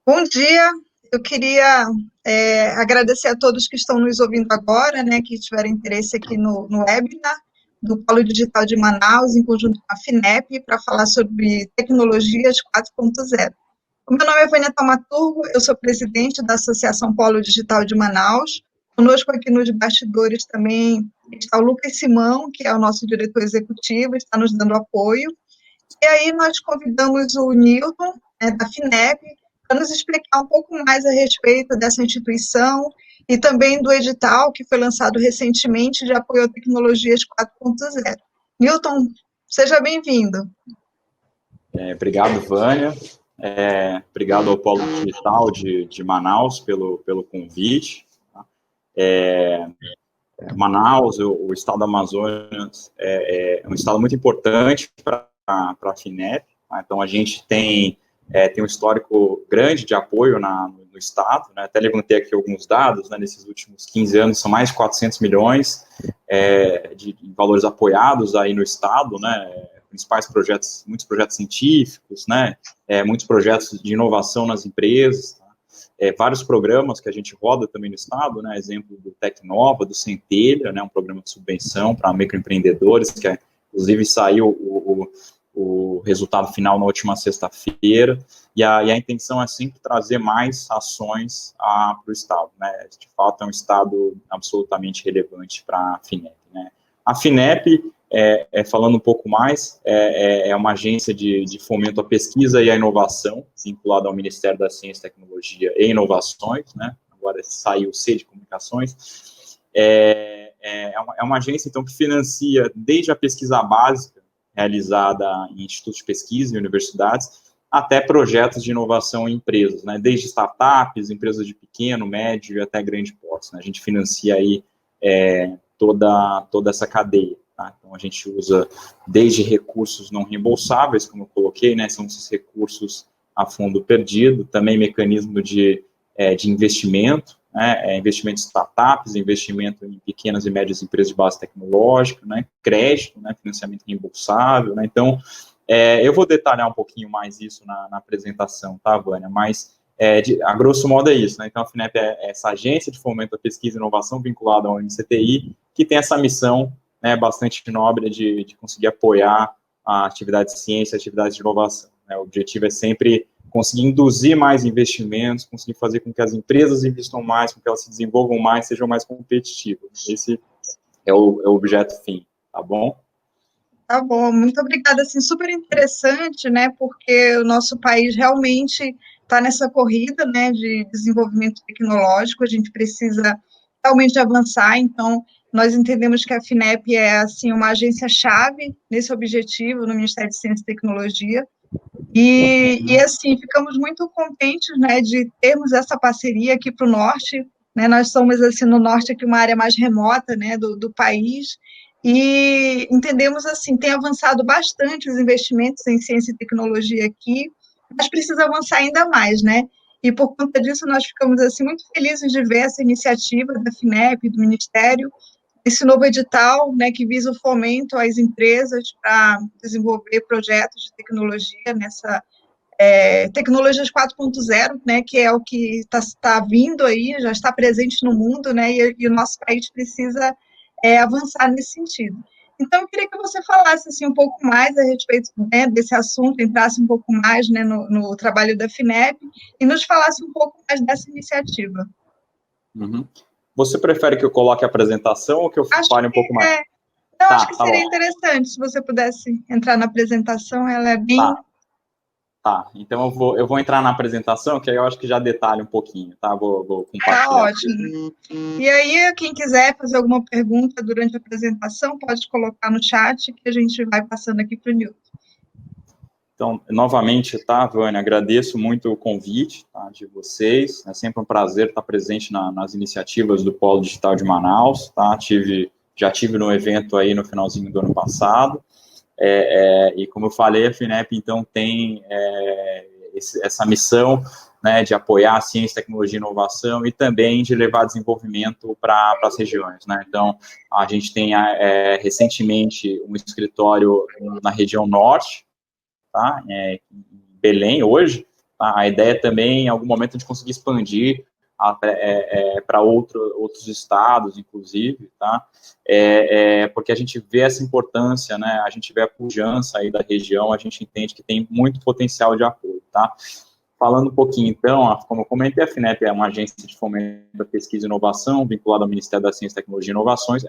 Bom dia, eu queria agradecer a todos que estão nos ouvindo agora, né, que tiveram interesse aqui no webinar do Polo Digital de Manaus, em conjunto com a FINEP, para falar sobre tecnologias 4.0. O meu nome é Vânia Taumaturgo, eu sou presidente da Associação Polo Digital de Manaus. Conosco aqui nos bastidores também está o Lucas Simão, que é o nosso diretor executivo, está nos dando apoio. E aí nós convidamos o Newton, da FINEP, para nos explicar um pouco mais a respeito dessa instituição e também do edital que foi lançado recentemente de apoio a tecnologias 4.0. Newton, seja bem-vindo. Obrigado, Vânia. Obrigado ao Polo Digital de Manaus pelo convite. Manaus, o estado do Amazonas, é um estado muito importante para a FINEP. Tá? Então, a gente tem um histórico grande de apoio no estado, né? Até levantei aqui alguns dados, né? Nesses últimos 15 anos, são mais de 400 milhões de valores apoiados aí no estado, né? Principais projetos, muitos projetos científicos, né? Muitos projetos de inovação nas empresas, tá? Vários programas que a gente roda também no estado, né? Exemplo do Tecnova, do Centelha, né? Um programa de subvenção para microempreendedores, que inclusive saiu o resultado final na última sexta-feira, e a intenção é sempre trazer mais ações para o estado, né? De fato, é um estado absolutamente relevante para a FINEP, né? A FINEP, falando um pouco mais, é uma agência de fomento à pesquisa e à inovação, vinculada ao Ministério da Ciência, Tecnologia e Inovações, né? Agora saiu o C de Comunicações. É uma agência, então, que financia desde a pesquisa básica, realizada em institutos de pesquisa e universidades, até projetos de inovação em empresas, né? Desde startups, empresas de pequeno, médio e até grande porte, né? A gente financia aí toda essa cadeia. Tá? Então, a gente usa desde recursos não reembolsáveis, como eu coloquei, né, são esses recursos a fundo perdido, também mecanismo de investimento, né, investimento em startups, investimento em pequenas e médias empresas de base tecnológica, né, crédito, né, financiamento reembolsável, né, então, eu vou detalhar um pouquinho mais isso na apresentação, tá, Vânia, mas a grosso modo é isso, né? Então, a FINEP é essa agência de fomento à pesquisa e inovação vinculada ao NCTI, que tem essa missão, né, bastante nobre de conseguir apoiar a atividade de ciência, a atividade de inovação, né? O objetivo é sempre conseguir induzir mais investimentos, conseguir fazer com que as empresas investam mais, com que elas se desenvolvam mais, sejam mais competitivas. Esse é o objeto fim, tá bom? Tá bom, muito obrigada, assim, super interessante, né, porque o nosso país realmente está nessa corrida, né, de desenvolvimento tecnológico, a gente precisa realmente avançar, então, nós entendemos que a FINEP é, assim, uma agência-chave nesse objetivo no Ministério de Ciência e Tecnologia, e assim, ficamos muito contentes, né, de termos essa parceria aqui para o norte, né, nós somos, assim, no norte aqui uma área mais remota, né, do país, e entendemos, assim, tem avançado bastante os investimentos em ciência e tecnologia aqui, mas precisa avançar ainda mais, né, e por conta disso nós ficamos, assim, muito felizes de ver essa iniciativa da FINEP, do Ministério, esse novo edital, né, que visa o fomento às empresas para desenvolver projetos de tecnologia nessa tecnologias 4.0, né, que é o que está vindo aí, já está presente no mundo, né, e o nosso país precisa avançar nesse sentido. Então, eu queria que você falasse assim, um pouco mais a respeito, né, desse assunto, entrasse um pouco mais, né, no trabalho da FINEP e nos falasse um pouco mais dessa iniciativa. Uhum. Você prefere que eu coloque a apresentação ou que eu fale um pouco mais? Eu acho que seria interessante se você pudesse entrar na apresentação, ela é bem... Tá, então eu vou entrar na apresentação, que aí eu acho que já detalha um pouquinho, tá? Vou compartilhar. Tá ótimo. E aí, quem quiser fazer alguma pergunta durante a apresentação, pode colocar no chat, que a gente vai passando aqui para o Newton. Então, novamente, tá, Vânia, agradeço muito o convite, tá, de vocês, é sempre um prazer estar presente nas iniciativas do Polo Digital de Manaus, tá, já tive no evento aí no finalzinho do ano passado, e como eu falei, a FINEP, então, tem essa missão, né, de apoiar a ciência, tecnologia e inovação e também de levar desenvolvimento para as regiões, né, então, a gente tem recentemente um escritório na região norte, tá, em Belém hoje, Tá? A ideia também, em algum momento, a gente conseguir expandir para outros estados, inclusive, tá? Porque a gente vê essa importância, né? A gente vê a pujança aí da região, a gente entende que tem muito potencial de apoio, tá? Falando um pouquinho, então, como eu comentei, a FINEP é uma agência de fomento da pesquisa e inovação, vinculada ao Ministério da Ciência, Tecnologia e Inovações.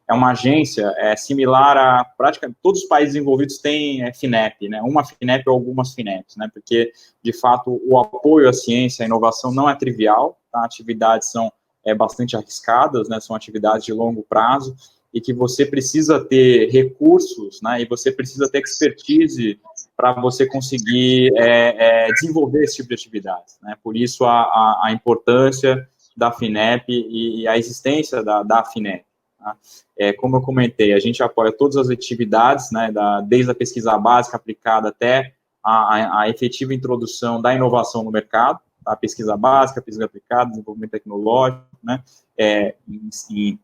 É uma agência similar a, praticamente, todos os países envolvidos têm FINEP, né? Uma FINEP ou algumas FINEPs, né? Porque, de fato, o apoio à ciência e à inovação não é trivial, tá? Atividades são bastante arriscadas, né? São atividades de longo prazo, e que você precisa ter recursos, né? E você precisa ter expertise para você conseguir desenvolver esse tipo de atividades, né? Por isso a importância da FINEP e a existência da FINEP. Tá? Como eu comentei, a gente apoia todas as atividades, né? Desde a pesquisa básica aplicada até a efetiva introdução da inovação no mercado, tá? Pesquisa básica, pesquisa aplicada, desenvolvimento tecnológico, né? Em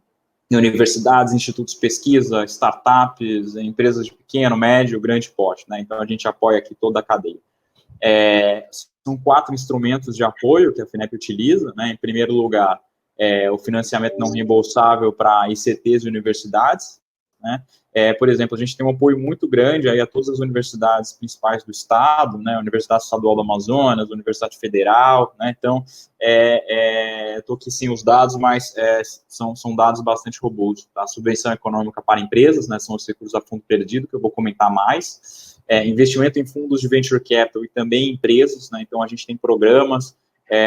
universidades, institutos de pesquisa, startups, empresas de pequeno, médio, grande porte, né? Então, a gente apoia aqui toda a cadeia. São 4 instrumentos de apoio que a FINEP utiliza, né? Em primeiro lugar, o financiamento não reembolsável para ICTs e universidades, né? Por exemplo, a gente tem um apoio muito grande aí a todas as universidades principais do estado, né? Universidade Estadual do Amazonas, Universidade Federal, né? Então, estou aqui sem os dados, mas são dados bastante robustos, tá? Subvenção econômica para empresas, né? São os recursos a fundo perdido, que eu vou comentar mais. Investimento em fundos de venture capital e também em empresas, né? Então, a gente tem programas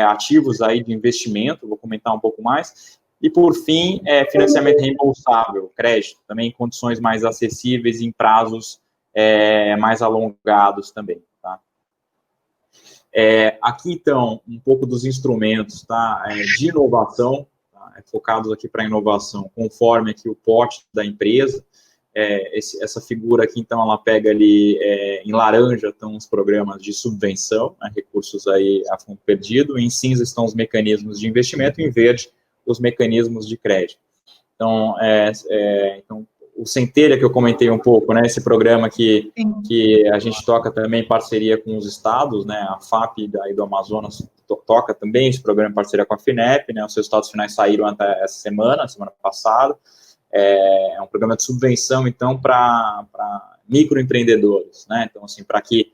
ativos aí de investimento, vou comentar um pouco mais. E, por fim, financiamento reembolsável, crédito, também em condições mais acessíveis, em prazos mais alongados também, tá? Aqui, então, um pouco dos instrumentos, tá? De inovação, tá? Focados aqui para inovação, conforme aqui o porte da empresa. Essa figura aqui, então, ela pega ali, em laranja estão os programas de subvenção, né? Recursos aí a fundo perdido, em cinza estão os mecanismos de investimento, em verde os mecanismos de crédito. Então, então o Centelha, que eu comentei um pouco, né, esse programa que a gente toca também em parceria com os estados, né, a FAP daí do Amazonas toca também esse programa em parceria com a FINEP, né, os seus resultados finais saíram até essa semana passada. É um programa de subvenção, então, para microempreendedores, né, então, assim, para que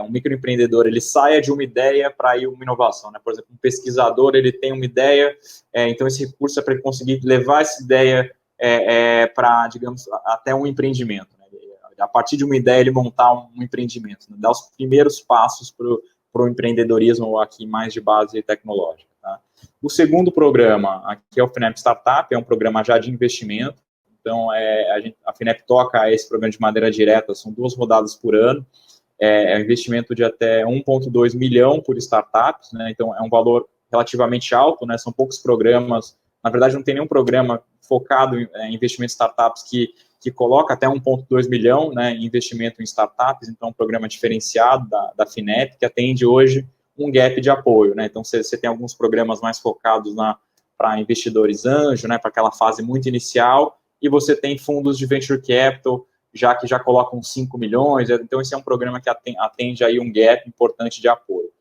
um microempreendedor, ele saia de uma ideia para ir uma inovação, né? Por exemplo, um pesquisador, ele tem uma ideia, então esse recurso é para ele conseguir levar essa ideia para, digamos, até um empreendimento, né? A partir de uma ideia, ele montar um empreendimento, né? Dar os primeiros passos para o empreendedorismo aqui mais de base tecnológica, tá? O segundo programa, aqui é o FINEP Startup, é um programa já de investimento, então a FINEP toca esse programa de maneira direta, são 2 rodadas por ano, um investimento de até 1,2 milhão por startups, né? Então é um valor relativamente alto, né? São poucos programas, na verdade não tem nenhum programa focado em investimento em startups que coloca até 1,2 milhão, né, em investimento em startups, então é um programa diferenciado da FINEP, que atende hoje um gap de apoio, né? Então você tem alguns programas mais focados para investidores anjo, né, para aquela fase muito inicial, e você tem fundos de venture capital, que já colocam 5 milhões, então esse é um programa que atende aí um gap importante de apoio.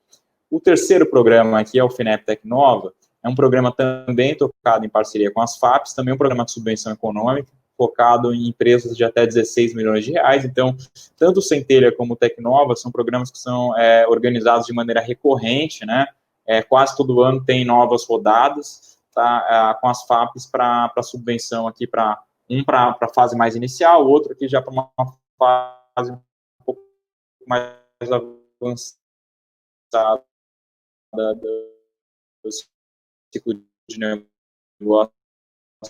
O terceiro programa aqui é o FINEP Tecnova, é um programa também tocado em parceria com as FAPs, também um programa de subvenção econômica, focado em empresas de até 16 milhões de reais, então, tanto o Centelha como o Tecnova são programas que são organizados de maneira recorrente, né, quase todo ano tem novas rodadas, tá, com as FAPs para subvenção aqui para a fase mais inicial, o outro aqui já para uma fase um pouco mais avançada do ciclo de negócio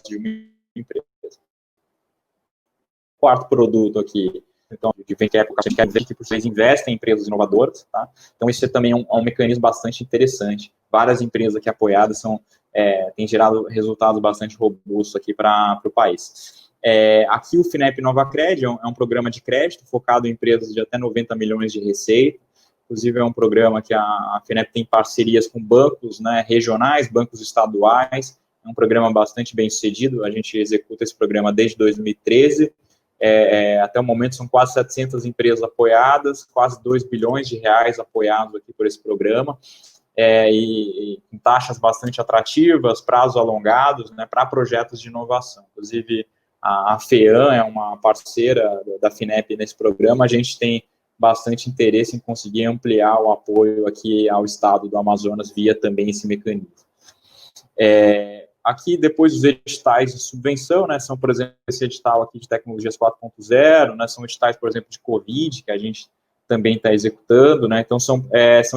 de uma empresa. Quarto produto aqui, então, de venture capital, a gente quer ver que vocês investem em empresas inovadoras, tá? Então, isso também é um mecanismo bastante interessante. Várias empresas aqui apoiadas têm gerado resultados bastante robustos aqui para o país. Aqui o FINEP NovaCred é um programa de crédito focado em empresas de até 90 milhões de receita. Inclusive, é um programa que a FINEP tem parcerias com bancos, né, regionais, bancos estaduais. É um programa bastante bem sucedido. A gente executa esse programa desde 2013. Até o momento são quase 700 empresas apoiadas, quase 2 bilhões de reais apoiados aqui por esse programa, e com taxas bastante atrativas, prazos alongados, né, para projetos de inovação. Inclusive, a FEAM é uma parceira da FINEP nesse programa, a gente tem bastante interesse em conseguir ampliar o apoio aqui ao estado do Amazonas via também esse mecanismo. Aqui, depois dos editais de subvenção, né, são, por exemplo, esse edital aqui de tecnologias 4.0, né, são editais, por exemplo, de Covid, que a gente também está executando, né, então são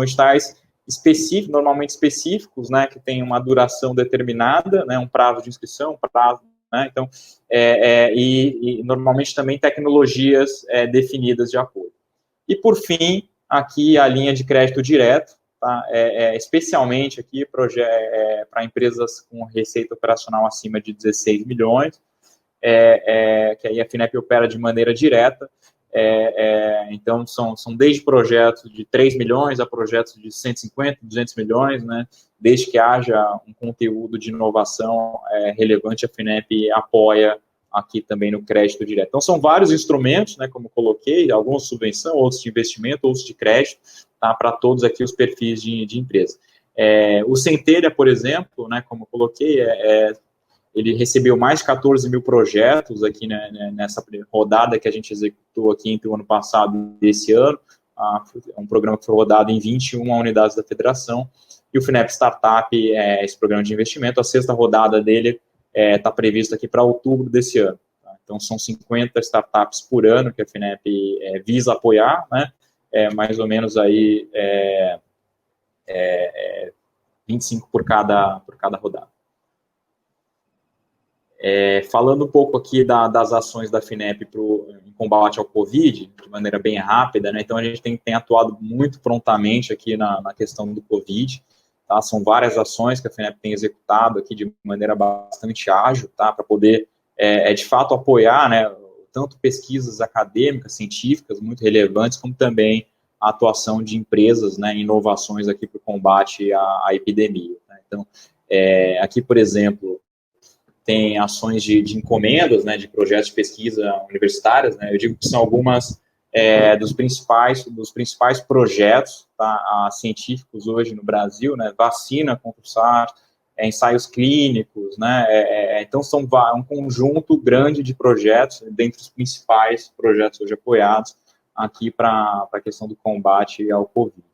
editais específicos, normalmente específicos, né, que tem uma duração determinada, né, um prazo de inscrição, um prazo, né, então, e normalmente também tecnologias definidas de apoio. E, por fim, aqui a linha de crédito direto, tá? Especialmente aqui para empresas com receita operacional acima de 16 milhões, que aí a FINEP opera de maneira direta. Então, são desde projetos de 3 milhões a projetos de 150, 200 milhões, né? Desde que haja um conteúdo de inovação relevante, a FINEP apoia aqui também no crédito direto. Então, são vários instrumentos, né, como eu coloquei, alguns de subvenção, outros de investimento, outros de crédito, tá, para todos aqui os perfis de empresa. O Centelha, por exemplo, né, como eu coloquei, ele recebeu mais de 14 mil projetos aqui, né, nessa rodada que a gente executou aqui entre o ano passado e esse ano, um programa que foi rodado em 21 unidades da federação, e o FINEP Startup, esse programa de investimento, a sexta rodada dele está prevista aqui para outubro desse ano. Tá? Então, são 50 startups por ano que a FINEP visa apoiar, né? Mais ou menos aí 25 por cada rodada. Falando um pouco aqui das ações da FINEP em combate ao Covid, de maneira bem rápida, né? Então, a gente tem atuado muito prontamente aqui na questão do Covid. Tá? São várias ações que a FINEP tem executado aqui de maneira bastante ágil, tá? Para poder, de fato, apoiar, né, tanto pesquisas acadêmicas, científicas, muito relevantes, como também a atuação de empresas, né, inovações aqui para o combate à epidemia. Né? Então, aqui, por exemplo, tem ações de encomendas, né, de projetos de pesquisa universitárias, né, eu digo que são algumas dos principais projetos, tá, científicos hoje no Brasil, né, vacina contra o SARS, ensaios clínicos, né, então são um conjunto grande de projetos, dentre os principais projetos hoje apoiados aqui para a questão do combate ao Covid.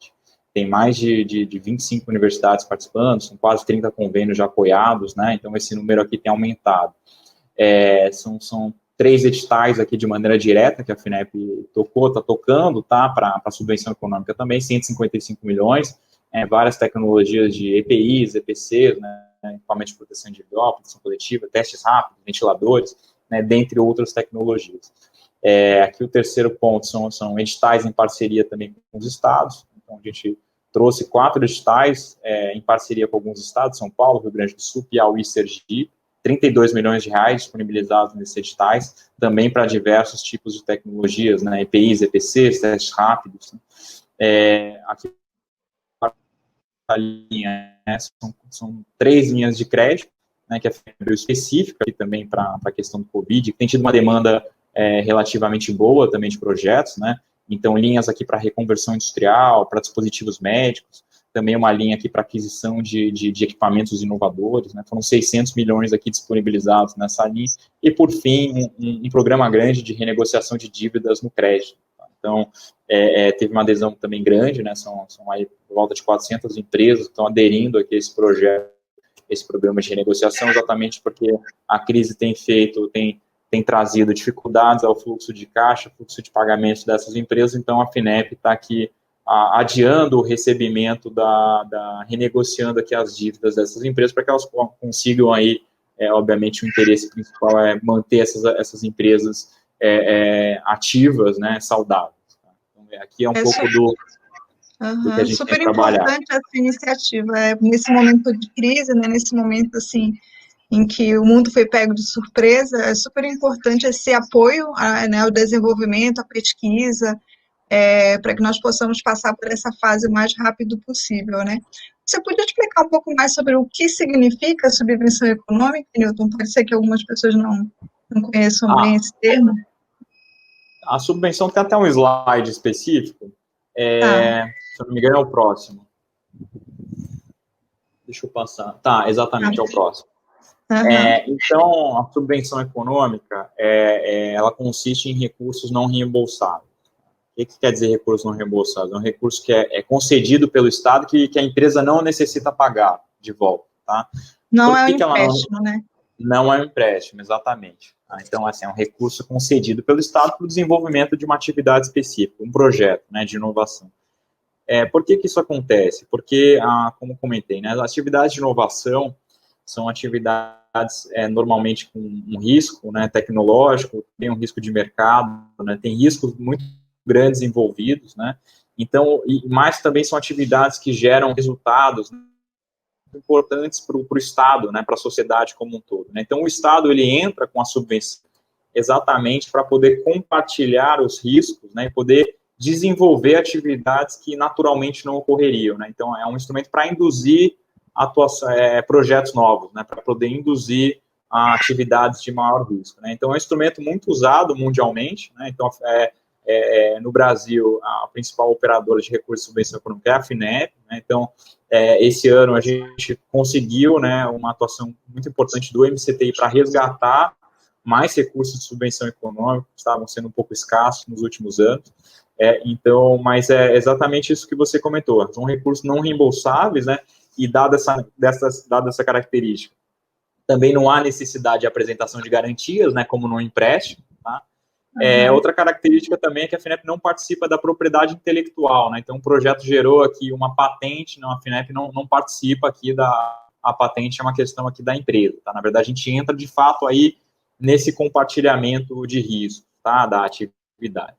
Tem mais de 25 universidades participando, são quase 30 convênios já apoiados, né, então esse número aqui tem aumentado. São 3 editais aqui de maneira direta, que a FINEP está tocando, tá, para subvenção econômica também, 155 milhões, várias tecnologias de EPIs, EPCs, né, equipamento de proteção individual, proteção coletiva, testes rápidos, ventiladores, né, dentre outras tecnologias. Aqui o terceiro ponto são editais em parceria também com os estados, então a gente trouxe 4 editais em parceria com alguns estados, São Paulo, Rio Grande do Sul, Piauí e Sergipe, 32 milhões de reais disponibilizados nesses editais, também para diversos tipos de tecnologias, né, EPIs, EPCs, testes rápidos. Aqui a linha, são 3 linhas de crédito, né, que é específica aqui também para a questão do Covid, que tem tido uma demanda relativamente boa também de projetos, né, então linhas aqui para reconversão industrial, para dispositivos médicos, também uma linha aqui para aquisição de equipamentos inovadores, né? Foram 600 milhões aqui disponibilizados nessa linha, e por fim, um programa grande de renegociação de dívidas no crédito. Tá? Então, teve uma adesão também grande, né? São aí por volta de 400 empresas que estão aderindo aqui a esse projeto, esse programa de renegociação, exatamente porque a crise tem trazido dificuldades ao fluxo de caixa, fluxo de pagamentos dessas empresas, então a FINEP está aqui adiando o recebimento renegociando aqui as dívidas dessas empresas para que elas consigam aí, obviamente o interesse principal é manter essas empresas ativas, né, saudáveis. Tá? Então, aqui é um pouco do que a gente super tem trabalhado. Importante essa iniciativa, nesse momento de crise, né, nesse momento assim, em que o mundo foi pego de surpresa, é super importante esse apoio né, ao desenvolvimento, à pesquisa, para que nós possamos passar por essa fase o mais rápido possível, né? Você podia explicar um pouco mais sobre o que significa subvenção econômica, Newton? Pode ser que algumas pessoas não conheçam bem esse termo. A subvenção tem até um slide específico, Tá. se eu não me engano é o próximo. Deixa eu passar. Tá, exatamente, é o próximo. Uhum. Então, a subvenção econômica, ela consiste em recursos não reembolsáveis. O que quer dizer recurso não reembolsável? É um recurso que é concedido pelo Estado que a empresa não necessita pagar de volta, tá? Não Por é um que ela empréstimo, né? não é um empréstimo, exatamente. Tá? Então, assim, é um recurso concedido pelo Estado para o desenvolvimento de uma atividade específica, um projeto, né, de inovação. Por que isso acontece? Porque, como comentei, né, as atividades de inovação são atividades normalmente com um risco, né, tecnológico, tem um risco de mercado, né, tem riscos muito grandes envolvidos, né, então, mas também são atividades que geram resultados importantes para o Estado, né, para a sociedade como um todo. Né? Então, o Estado ele entra com a subvenção exatamente para poder compartilhar os riscos, né, e poder desenvolver atividades que naturalmente não ocorreriam. Né? Então, é um instrumento para induzir projetos novos, né, para poder induzir atividades de maior risco. Né? Então, é um instrumento muito usado mundialmente. Né? Então, no Brasil, a principal operadora de recursos de subvenção econômica é a FINEP. Né? Então, esse ano a gente conseguiu, né, uma atuação muito importante do MCTI para resgatar mais recursos de subvenção econômica, que estavam sendo um pouco escassos nos últimos anos. Então, mas é exatamente isso que você comentou, são recursos não reembolsáveis, né, e dada essa característica, também não há necessidade de apresentação de garantias, né, como no empréstimo, tá? Outra característica também é que a FINEP não participa da propriedade intelectual, né? Então, o projeto gerou aqui uma patente, não, a FINEP não participa aqui a patente, é uma questão aqui da empresa, tá? Na verdade, a gente entra, de fato, aí nesse compartilhamento de risco, tá? Da atividade.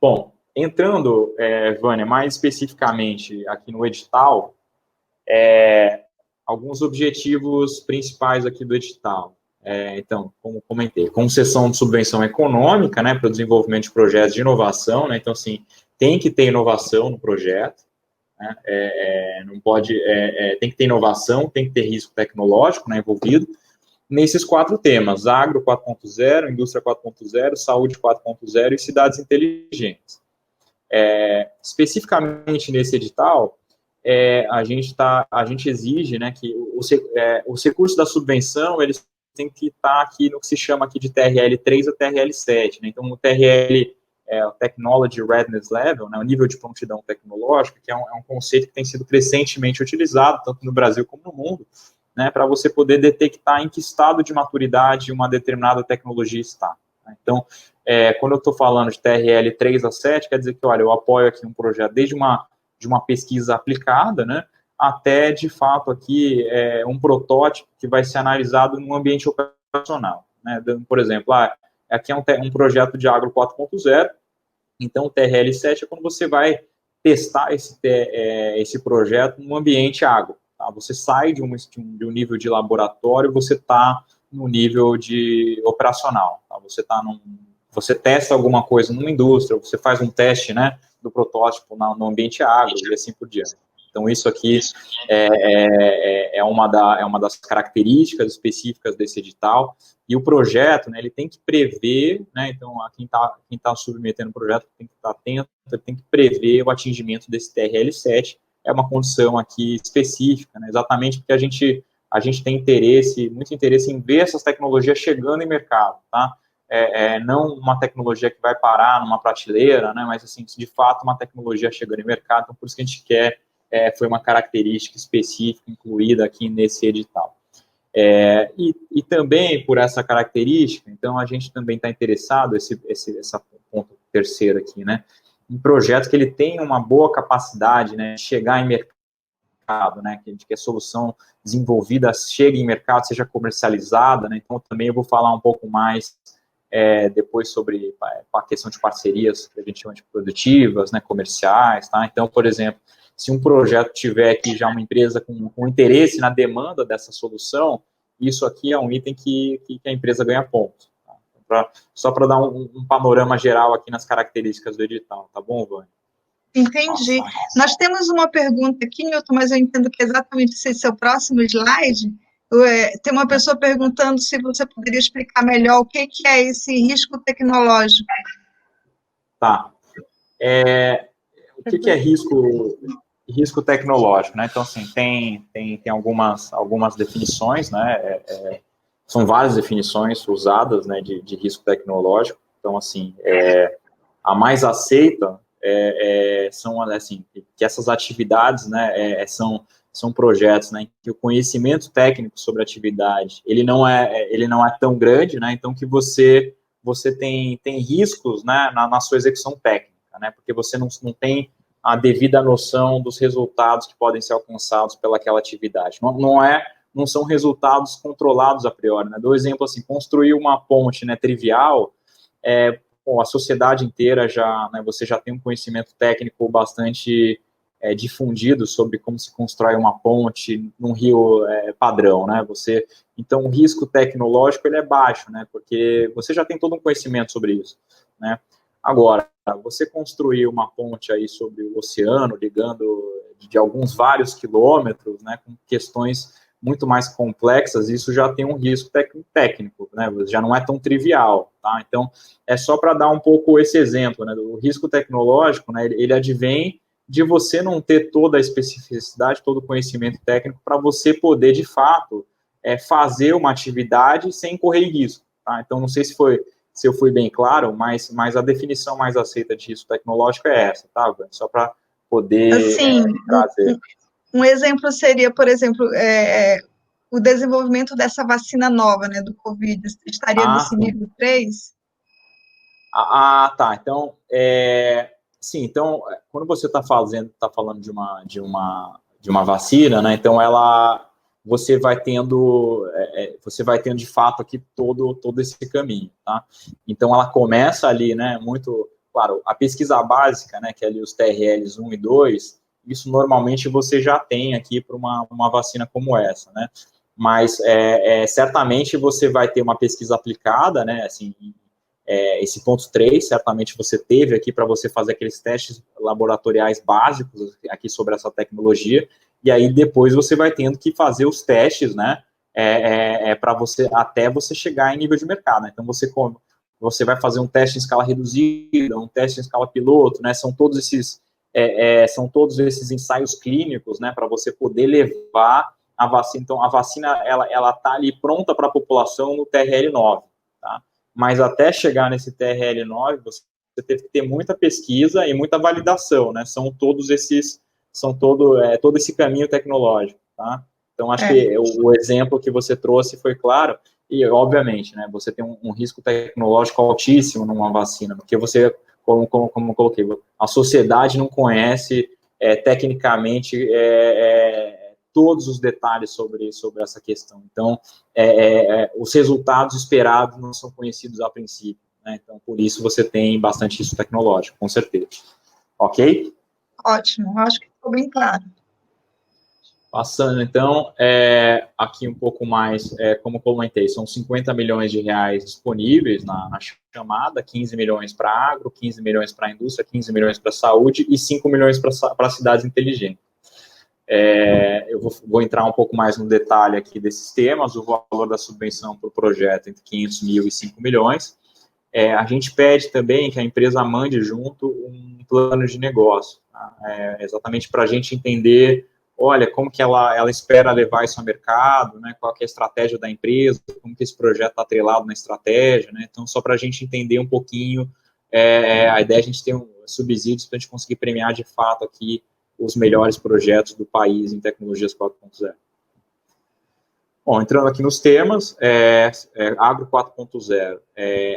Bom, entrando, Vânia, mais especificamente aqui no edital, alguns objetivos principais aqui do edital. Então, como comentei, concessão de subvenção econômica, né, para o desenvolvimento de projetos de inovação, né, então, assim, tem que ter inovação no projeto, né, não pode, tem que ter inovação, tem que ter risco tecnológico, né, envolvido, nesses 4 temas, agro 4.0, indústria 4.0, saúde 4.0 e cidades inteligentes. Especificamente nesse edital, a gente exige, né, que os recursos da subvenção, eles têm que estar aqui no que se chama aqui de TRL 3 a TRL 7, né, então o TRL o Technology Readiness Level, né, o nível de prontidão tecnológica, que é um conceito que tem sido crescentemente utilizado, tanto no Brasil como no mundo, né, para você poder detectar em que estado de maturidade uma determinada tecnologia está. Então, quando eu estou falando de TRL 3 a 7, quer dizer que, olha, eu apoio aqui um projeto desde de uma pesquisa aplicada, né, até, de fato, aqui um protótipo que vai ser analisado no ambiente operacional. Né, por exemplo, aqui é um projeto de agro 4.0, então o TRL 7 é quando você vai testar esse projeto no ambiente agro. Tá? Você sai de um nível de laboratório, você está no nível de operacional. Tá? Você testa alguma coisa numa indústria, você faz um teste, né, do protótipo no ambiente agro e assim por diante. Então, isso aqui é uma das características específicas desse edital. E o projeto, né, ele tem que prever, né, então, quem tá submetendo o projeto tem que estar atento, tem que prever o atingimento desse TRL7, é uma condição aqui específica, né, exatamente porque a gente tem muito interesse em ver essas tecnologias chegando em mercado, tá? Não uma tecnologia que vai parar numa prateleira, né, mas, assim, de fato, uma tecnologia chegando em mercado, então, por isso que a gente quer, foi uma característica específica incluída aqui nesse edital. E também por essa característica, então a gente também está interessado, esse ponto terceiro aqui, né, em projetos que ele tenha uma boa capacidade, né, de chegar em mercado, né, que a solução desenvolvida chegue em mercado, seja comercializada, né, então também eu vou falar um pouco mais depois sobre a questão de parcerias que a gente chama de produtivas, né, comerciais, tá? Então, por exemplo, se um projeto tiver aqui já uma empresa com interesse na demanda dessa solução, isso aqui é um item que a empresa ganha pontos. Tá? Só para dar um panorama geral aqui nas características do edital, tá bom, Vânia? Entendi. Nós temos uma pergunta aqui, Nilton, mas eu entendo que é exatamente esse seu próximo slide, Tem uma pessoa perguntando se você poderia explicar melhor o que é esse risco tecnológico. Tá. O que é risco tecnológico, né? Então, assim, tem algumas definições, né? São várias definições usadas, né, de risco tecnológico. Então, assim, a mais aceita são, assim, que essas atividades, né, são projetos, né, em que o conhecimento técnico sobre a atividade, ele não é tão grande, né, então que você tem riscos, né, na sua execução técnica, né, porque você não tem a devida noção dos resultados que podem ser alcançados pelaquela atividade. Não são resultados controlados a priori, né. Dou exemplo assim, construir uma ponte, né, trivial, a sociedade inteira você já tem um conhecimento técnico bastante difundido sobre como se constrói uma ponte num rio padrão, né? Então, o risco tecnológico ele é baixo, né? Porque você já tem todo um conhecimento sobre isso, né? Agora, você construir uma ponte aí sobre o oceano, ligando de alguns vários quilômetros, né? Com questões muito mais complexas, isso já tem um risco técnico, né? Já não é tão trivial, tá? Então, é só para dar um pouco esse exemplo, né? O risco tecnológico, né? Ele advém de você não ter toda a especificidade, todo o conhecimento técnico para você poder, de fato, fazer uma atividade sem correr risco, tá? Então, não sei se eu fui bem claro, mas a definição mais aceita de risco tecnológico é essa, tá? Só para poder Assim, trazer. um exemplo seria, por exemplo, o desenvolvimento dessa vacina nova, né, do Covid, estaria nesse Sim. nível 3? Tá. Então, sim. Então, quando você está falando de uma vacina, né? Então, você vai tendo de fato aqui todo esse caminho, tá? Então, ela começa ali, né? Muito, claro, a pesquisa básica, né? Que é ali os TRLs 1 e 2, isso normalmente você já tem aqui para uma vacina como essa, né? Mas certamente você vai ter uma pesquisa aplicada, né? Assim, esse ponto 3, certamente você teve aqui para você fazer aqueles testes laboratoriais básicos aqui sobre essa tecnologia, e aí depois você vai tendo que fazer os testes, né, para até você chegar em nível de mercado, né? Então você vai fazer um teste em escala reduzida, um teste em escala piloto, né, são todos esses ensaios clínicos, né, para você poder levar a vacina. Então a vacina ela tá ali pronta para a população no TRL9, tá? Mas até chegar nesse TRL9, você teve que ter muita pesquisa e muita validação, né? Todo esse caminho tecnológico, tá? Então, acho que o exemplo que você trouxe foi claro, e, obviamente, né, você tem um risco tecnológico altíssimo numa vacina, porque você, como eu coloquei, a sociedade não conhece tecnicamente todos os detalhes sobre essa questão. Então, os resultados esperados não são conhecidos a princípio, né? Então, por isso você tem bastante risco tecnológico, com certeza. Ok? Ótimo, acho que ficou bem claro. Passando, então, aqui um pouco mais, como comentei, são 50 milhões de reais disponíveis na chamada, 15 milhões para agro, 15 milhões para a indústria, 15 milhões para a saúde e 5 milhões para cidades inteligentes. Eu vou entrar um pouco mais no detalhe aqui desses temas, o valor da subvenção para o projeto entre 500 mil e 5 milhões. A gente pede também que a empresa mande junto um plano de negócio, tá? Exatamente para a gente entender, olha, como que ela espera levar isso ao mercado, né? Qual que é a estratégia da empresa, como que esse projeto está atrelado na estratégia, né? Então, só para a gente entender um pouquinho, a ideia é a gente ter subsídios para a gente conseguir premiar de fato aqui os melhores projetos do país em tecnologias 4.0. Bom, entrando aqui nos temas, Agro 4.0,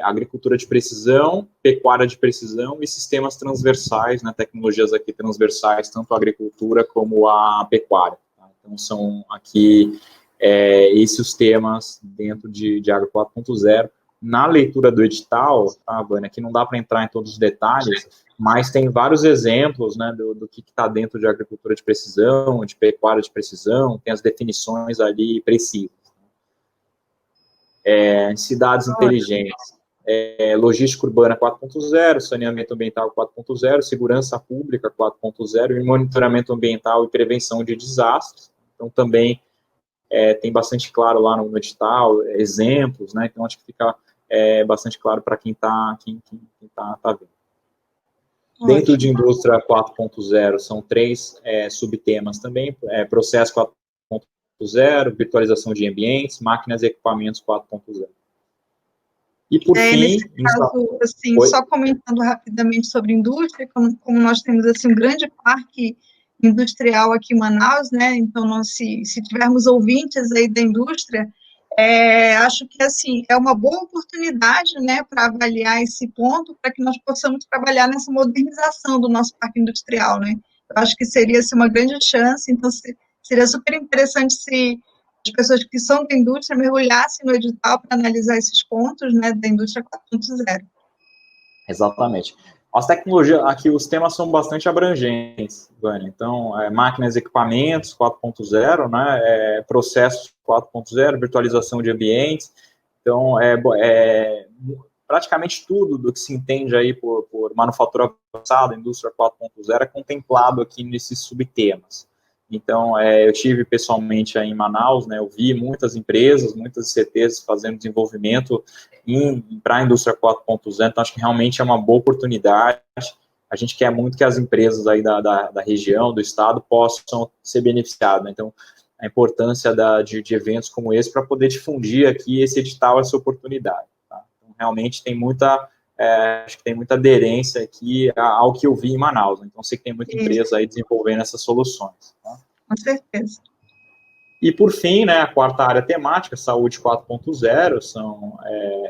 agricultura de precisão, pecuária de precisão e sistemas transversais, né, tecnologias aqui transversais, tanto a agricultura como a pecuária. Tá? Então, são aqui esses os temas dentro de Agro 4.0. Na leitura do edital, tá, Vânia, aqui não dá para entrar em todos os detalhes, mas tem vários exemplos, né, do que está dentro de agricultura de precisão, de pecuária de precisão, tem as definições ali precisas. Cidades inteligentes, logística urbana 4.0, saneamento ambiental 4.0, segurança pública 4.0 e monitoramento ambiental e prevenção de desastres. Então, também tem bastante claro lá no edital, exemplos, né? Então, acho que fica bastante claro para quem está tá vendo. Dentro de indústria 4.0, são 3 subtemas também, processo 4.0, virtualização de ambientes, máquinas e equipamentos 4.0. E, por fim... Nesse caso, assim, só comentando rapidamente sobre indústria, como nós temos, assim, um grande parque industrial aqui em Manaus, né, então, nós, se tivermos ouvintes aí da indústria, acho que, assim, é uma boa oportunidade, né, para avaliar esse ponto, para que nós possamos trabalhar nessa modernização do nosso parque industrial, né. Eu acho que seria, assim, uma grande chance, então, seria super interessante se as pessoas que são da indústria mergulhassem no edital para analisar esses pontos, né, da indústria 4.0. Exatamente. As tecnologias, aqui os temas são bastante abrangentes, Vânia. Então, máquinas e equipamentos 4.0, né, processos 4.0, virtualização de ambientes. Então, praticamente tudo do que se entende aí por manufatura avançada, indústria 4.0, é contemplado aqui nesses subtemas. Então, eu tive pessoalmente aí em Manaus, né, eu vi muitas empresas, muitas ICTs fazendo desenvolvimento para a indústria 4.0, então acho que realmente é uma boa oportunidade. A gente quer muito que as empresas aí da região, do estado, possam ser beneficiadas, né? Então, a importância de eventos como esse para poder difundir aqui esse edital, essa oportunidade. Tá? Então, realmente tem acho que tem muita aderência aqui ao que eu vi em Manaus. Né? Então, sei que tem muita empresa aí desenvolvendo essas soluções. Tá? Com certeza. E, por fim, né, a quarta área temática, saúde 4.0, são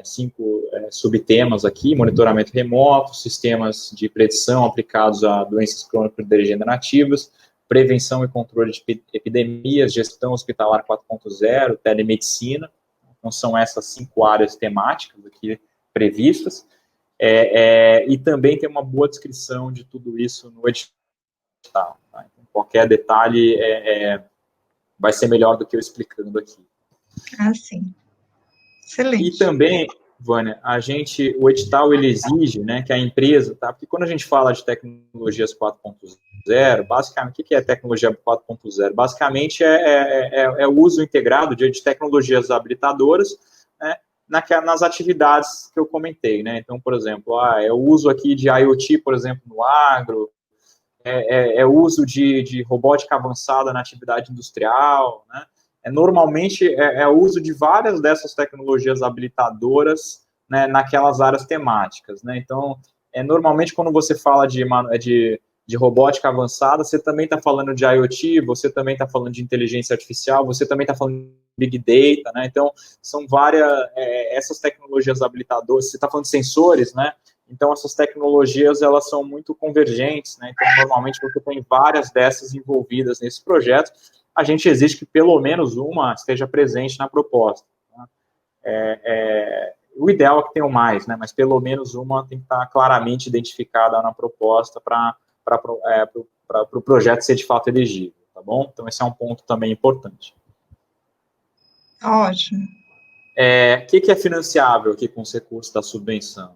5 subtemas aqui: monitoramento remoto, sistemas de predição aplicados a doenças crônico-degenerativas, prevenção e controle de epidemias, gestão hospitalar 4.0, telemedicina. Então, são essas 5 áreas temáticas aqui previstas. E também tem uma boa descrição de tudo isso no edital. Tá? Então, qualquer detalhe vai ser melhor do que eu explicando aqui. Ah, sim. Excelente. E também, Vânia, o edital, ele exige, né, que a empresa, tá? Porque quando a gente fala de tecnologias 4.0, basicamente, o que é tecnologia 4.0? Basicamente, é o uso integrado de tecnologias habilitadoras, né, nas atividades que eu comentei, né? Então, por exemplo, é o uso aqui de IoT, por exemplo, no agro, o uso de robótica avançada na atividade industrial, né? Normalmente o uso de várias dessas tecnologias habilitadoras, né, naquelas áreas temáticas, né? Então, normalmente quando você fala de robótica avançada, você também está falando de IoT, você também está falando de inteligência artificial, você também está falando de Big Data, né? Então, são várias, essas tecnologias habilitadoras, você está falando de sensores, né? Então, essas tecnologias, elas são muito convergentes, né? Então, normalmente, você tem várias dessas envolvidas nesse projeto. A gente exige que pelo menos uma esteja presente na proposta. Tá? O ideal é que tenham mais, né? Mas pelo menos uma tem que estar claramente identificada na proposta para o projeto ser de fato elegível, tá bom? Então, esse é um ponto também importante. Ótimo. O que é financiável aqui com os recursos da subvenção?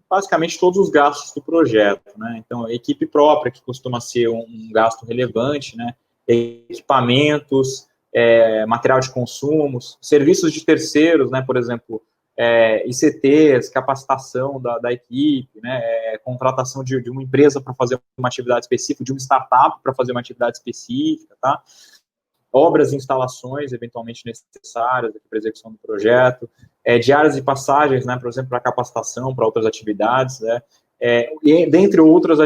Basicamente todos os gastos do projeto, né? Então, equipe própria, que costuma ser um gasto relevante, né? Equipamentos, material de consumos, serviços de terceiros, né? Por exemplo, ICTs, capacitação da equipe, né? Contratação de uma empresa para fazer uma atividade específica, de uma startup para fazer uma atividade específica, tá? Obras e instalações eventualmente necessárias para a execução do projeto, diárias e passagens, né, por exemplo, para capacitação, para outras atividades, né, e dentre outros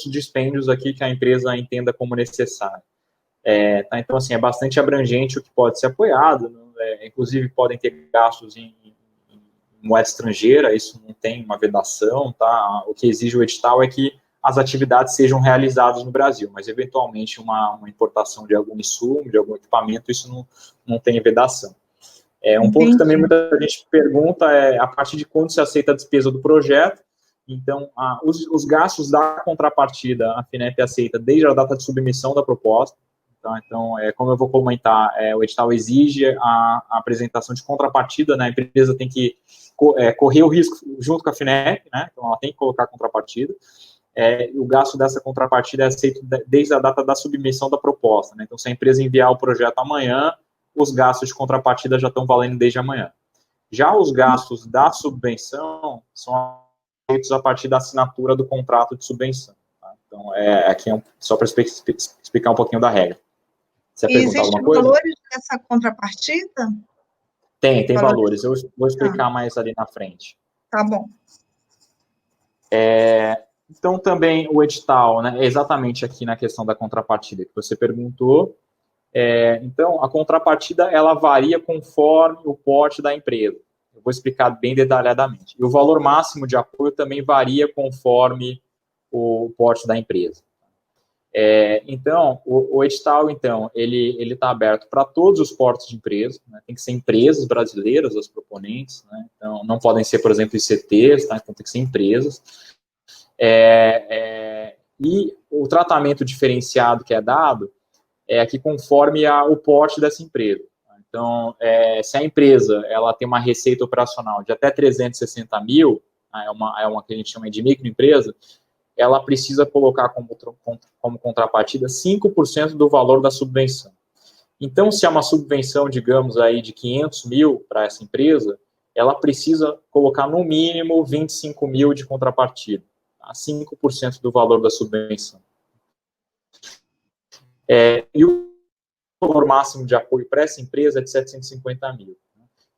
dispêndios aqui que a empresa entenda como necessário. Tá? Então, assim, é bastante abrangente o que pode ser apoiado, inclusive podem ter gastos em moeda estrangeira, isso não tem uma vedação, tá? O que exige o edital é que as atividades sejam realizadas no Brasil, mas eventualmente uma importação de algum insumo, de algum equipamento, isso não tem vedação. Um ponto que também muita gente pergunta é a partir de quando se aceita a despesa do projeto. Então, os gastos da contrapartida, a FINEP aceita desde a data de submissão da proposta. Tá? Então, como eu vou comentar, o edital exige a apresentação de contrapartida, né? A empresa tem que correr o risco junto com a FINEP, né? Então, ela tem que colocar a contrapartida. O gasto dessa contrapartida é aceito desde a data da submissão da proposta, né? Então, se a empresa enviar o projeto amanhã, os gastos de contrapartida já estão valendo desde amanhã. Já os gastos da subvenção são feitos a partir da assinatura do contrato de subvenção. Tá? Então, aqui só para explicar um pouquinho da regra. Você ia perguntar alguma coisa? Existem valores dessa contrapartida? Tem valores. Eu vou explicar mais ali na frente. Tá bom. Então, também o edital, né, exatamente aqui na questão da contrapartida que você perguntou. Então, a contrapartida, ela varia conforme o porte da empresa. Eu vou explicar bem detalhadamente. E o valor máximo de apoio também varia conforme o porte da empresa. Então, o edital, então, ele está aberto para todos os portos de empresa, né? Tem que ser empresas brasileiras, as proponentes, né? Então, não podem ser, por exemplo, ICTs, tá? Então, tem que ser empresas. E o tratamento diferenciado que é dado é aqui conforme o porte dessa empresa. Então, se a empresa ela tem uma receita operacional de até 360 mil, é uma que a gente chama de microempresa, ela precisa colocar como contrapartida 5% do valor da subvenção. Então, se é uma subvenção, digamos, aí de 500 mil para essa empresa, ela precisa colocar no mínimo 25 mil de contrapartida, tá? 5% do valor da subvenção. E o valor máximo de apoio para essa empresa é de 750 mil.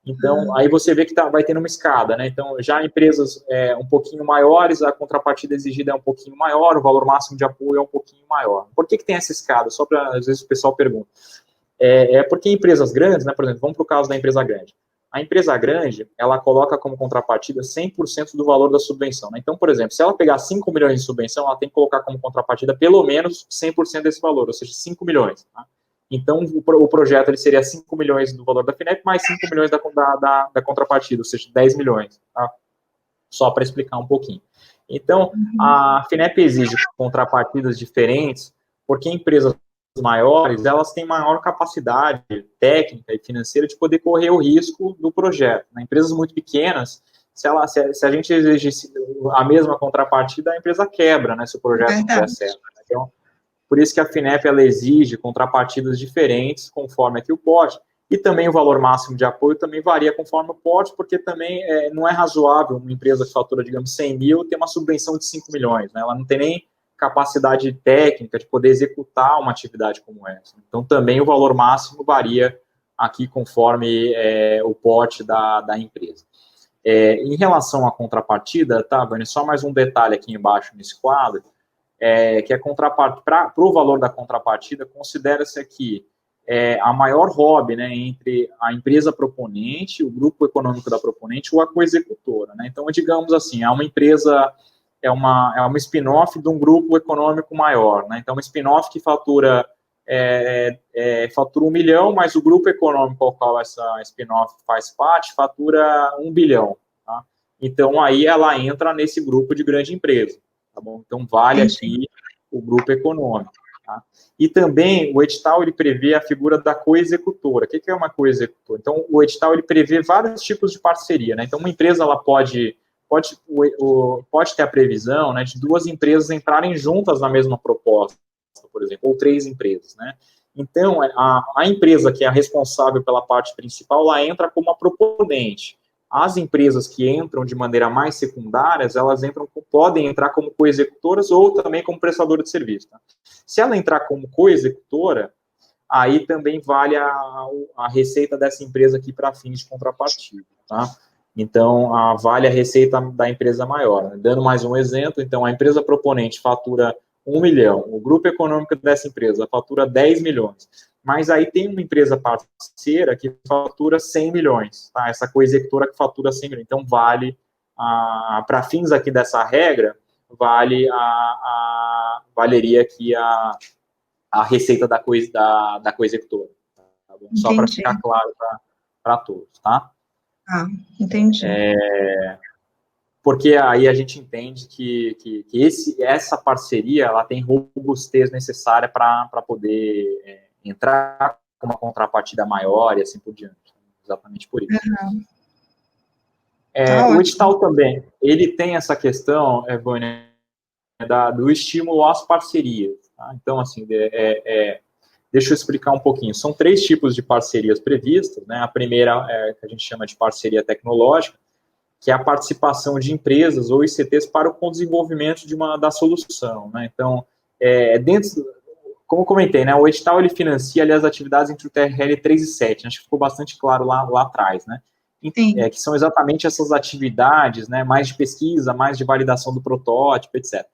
Então, aí você vê que vai tendo uma escada, né? Então, já empresas um pouquinho maiores, a contrapartida exigida é um pouquinho maior, o valor máximo de apoio é um pouquinho maior. Por que tem essa escada? Só para, às vezes, o pessoal pergunta. Porque empresas grandes, né? Por exemplo, vamos para o caso da empresa grande. A empresa grande, ela coloca como contrapartida 100% do valor da subvenção, né? Então, por exemplo, se ela pegar 5 milhões de subvenção, ela tem que colocar como contrapartida pelo menos 100% desse valor, ou seja, 5 milhões, tá? Então, o projeto ele seria 5 milhões do valor da FINEP, mais 5 milhões da contrapartida, ou seja, 10 milhões. Tá? Só para explicar um pouquinho. Então, a FINEP exige contrapartidas diferentes, porque empresas maiores, elas têm maior capacidade técnica e financeira de poder correr o risco do projeto. Né? Empresas muito pequenas, se a gente exigisse a mesma contrapartida, a empresa quebra, né, se o projeto não der certo. Então, por isso que a FINEP ela exige contrapartidas diferentes conforme aqui o porte, e também o valor máximo de apoio também varia conforme o porte, porque também não é razoável uma empresa que fatura, digamos, 100 mil ter uma subvenção de 5 milhões, né? Ela não tem nem capacidade técnica de poder executar uma atividade como essa. Então, também o valor máximo varia aqui conforme o porte da empresa. Em relação à contrapartida, tá, Vânia, só mais um detalhe aqui embaixo nesse quadro, que a contrapartida, para o valor da contrapartida, considera-se aqui a maior hobby, né, entre a empresa proponente, o grupo econômico da proponente ou a coexecutora, né? Então, digamos assim, é uma empresa, é uma spin-off de um grupo econômico maior, né? Então, uma spin-off que fatura 1 milhão, mas o grupo econômico ao qual essa spin-off faz parte fatura 1 bilhão, tá? Então, aí ela entra nesse grupo de grande empresa. Tá bom? Então, vale aqui o grupo econômico. Tá? E também, o edital, ele prevê a figura da coexecutora. O que é uma coexecutora? Então, o edital, ele prevê vários tipos de parceria, né? Então, uma empresa, ela pode ter a previsão, né, de 2 empresas entrarem juntas na mesma proposta, por exemplo, ou 3 empresas, né? Então, a empresa que é a responsável pela parte principal, ela entra como a proponente. As empresas que entram de maneira mais secundárias, elas podem entrar como coexecutoras ou também como prestadora de serviço. Tá? Se ela entrar como coexecutora, aí também vale a receita dessa empresa aqui para fins de contrapartida. Tá? Então, vale a receita da empresa maior. Né? Dando mais um exemplo, então, a empresa proponente fatura 1 milhão, o grupo econômico dessa empresa fatura 10 milhões. Mas aí tem uma empresa parceira que fatura 100 milhões, tá? Essa coexecutora que fatura 100 milhões. Então, vale, para fins aqui dessa regra, valeria aqui a receita da coexecutora. Tá bom? Só para ficar claro para todos, tá? Entendi. Porque aí a gente entende que essa parceria ela tem robustez necessária para poder entrar com uma contrapartida maior e assim por diante. Exatamente por isso. O edital também, ele tem essa questão, Vânia, do estímulo às parcerias. Tá? Então, assim, Deixa eu explicar um pouquinho. São 3 tipos de parcerias previstas, né? A primeira é que a gente chama de parceria tecnológica, que é a participação de empresas ou ICTs para o desenvolvimento da solução, né? Então, como eu comentei, né, o edital ele financia ali as atividades entre o TRL 3 e 7, acho que ficou bastante claro lá atrás, né? Que são exatamente essas atividades, né, mais de pesquisa, mais de validação do protótipo, etc.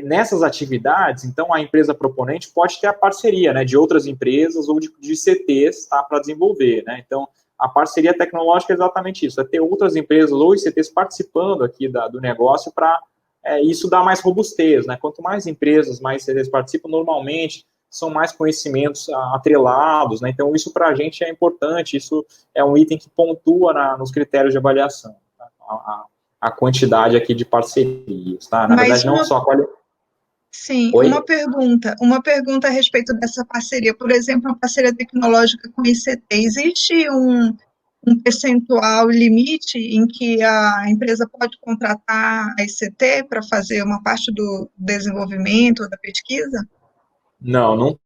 Nessas atividades, então, a empresa proponente pode ter a parceria, né, de outras empresas ou de ICTs, tá, para desenvolver, né? Então, a parceria tecnológica é exatamente isso, é ter outras empresas ou ICTs participando aqui do negócio para isso dar mais robustez, né? Quanto mais empresas, mais ICTs participam, normalmente são mais conhecimentos atrelados, né? Então, isso para a gente é importante, isso é um item que pontua nos critérios de avaliação, tá? A quantidade aqui de parcerias, tá? Na verdade, não só a qualidade. Sim, uma pergunta a respeito dessa parceria. Por exemplo, a parceria tecnológica com o ICT, existe um percentual limite em que a empresa pode contratar a ICT para fazer uma parte do desenvolvimento ou da pesquisa? Não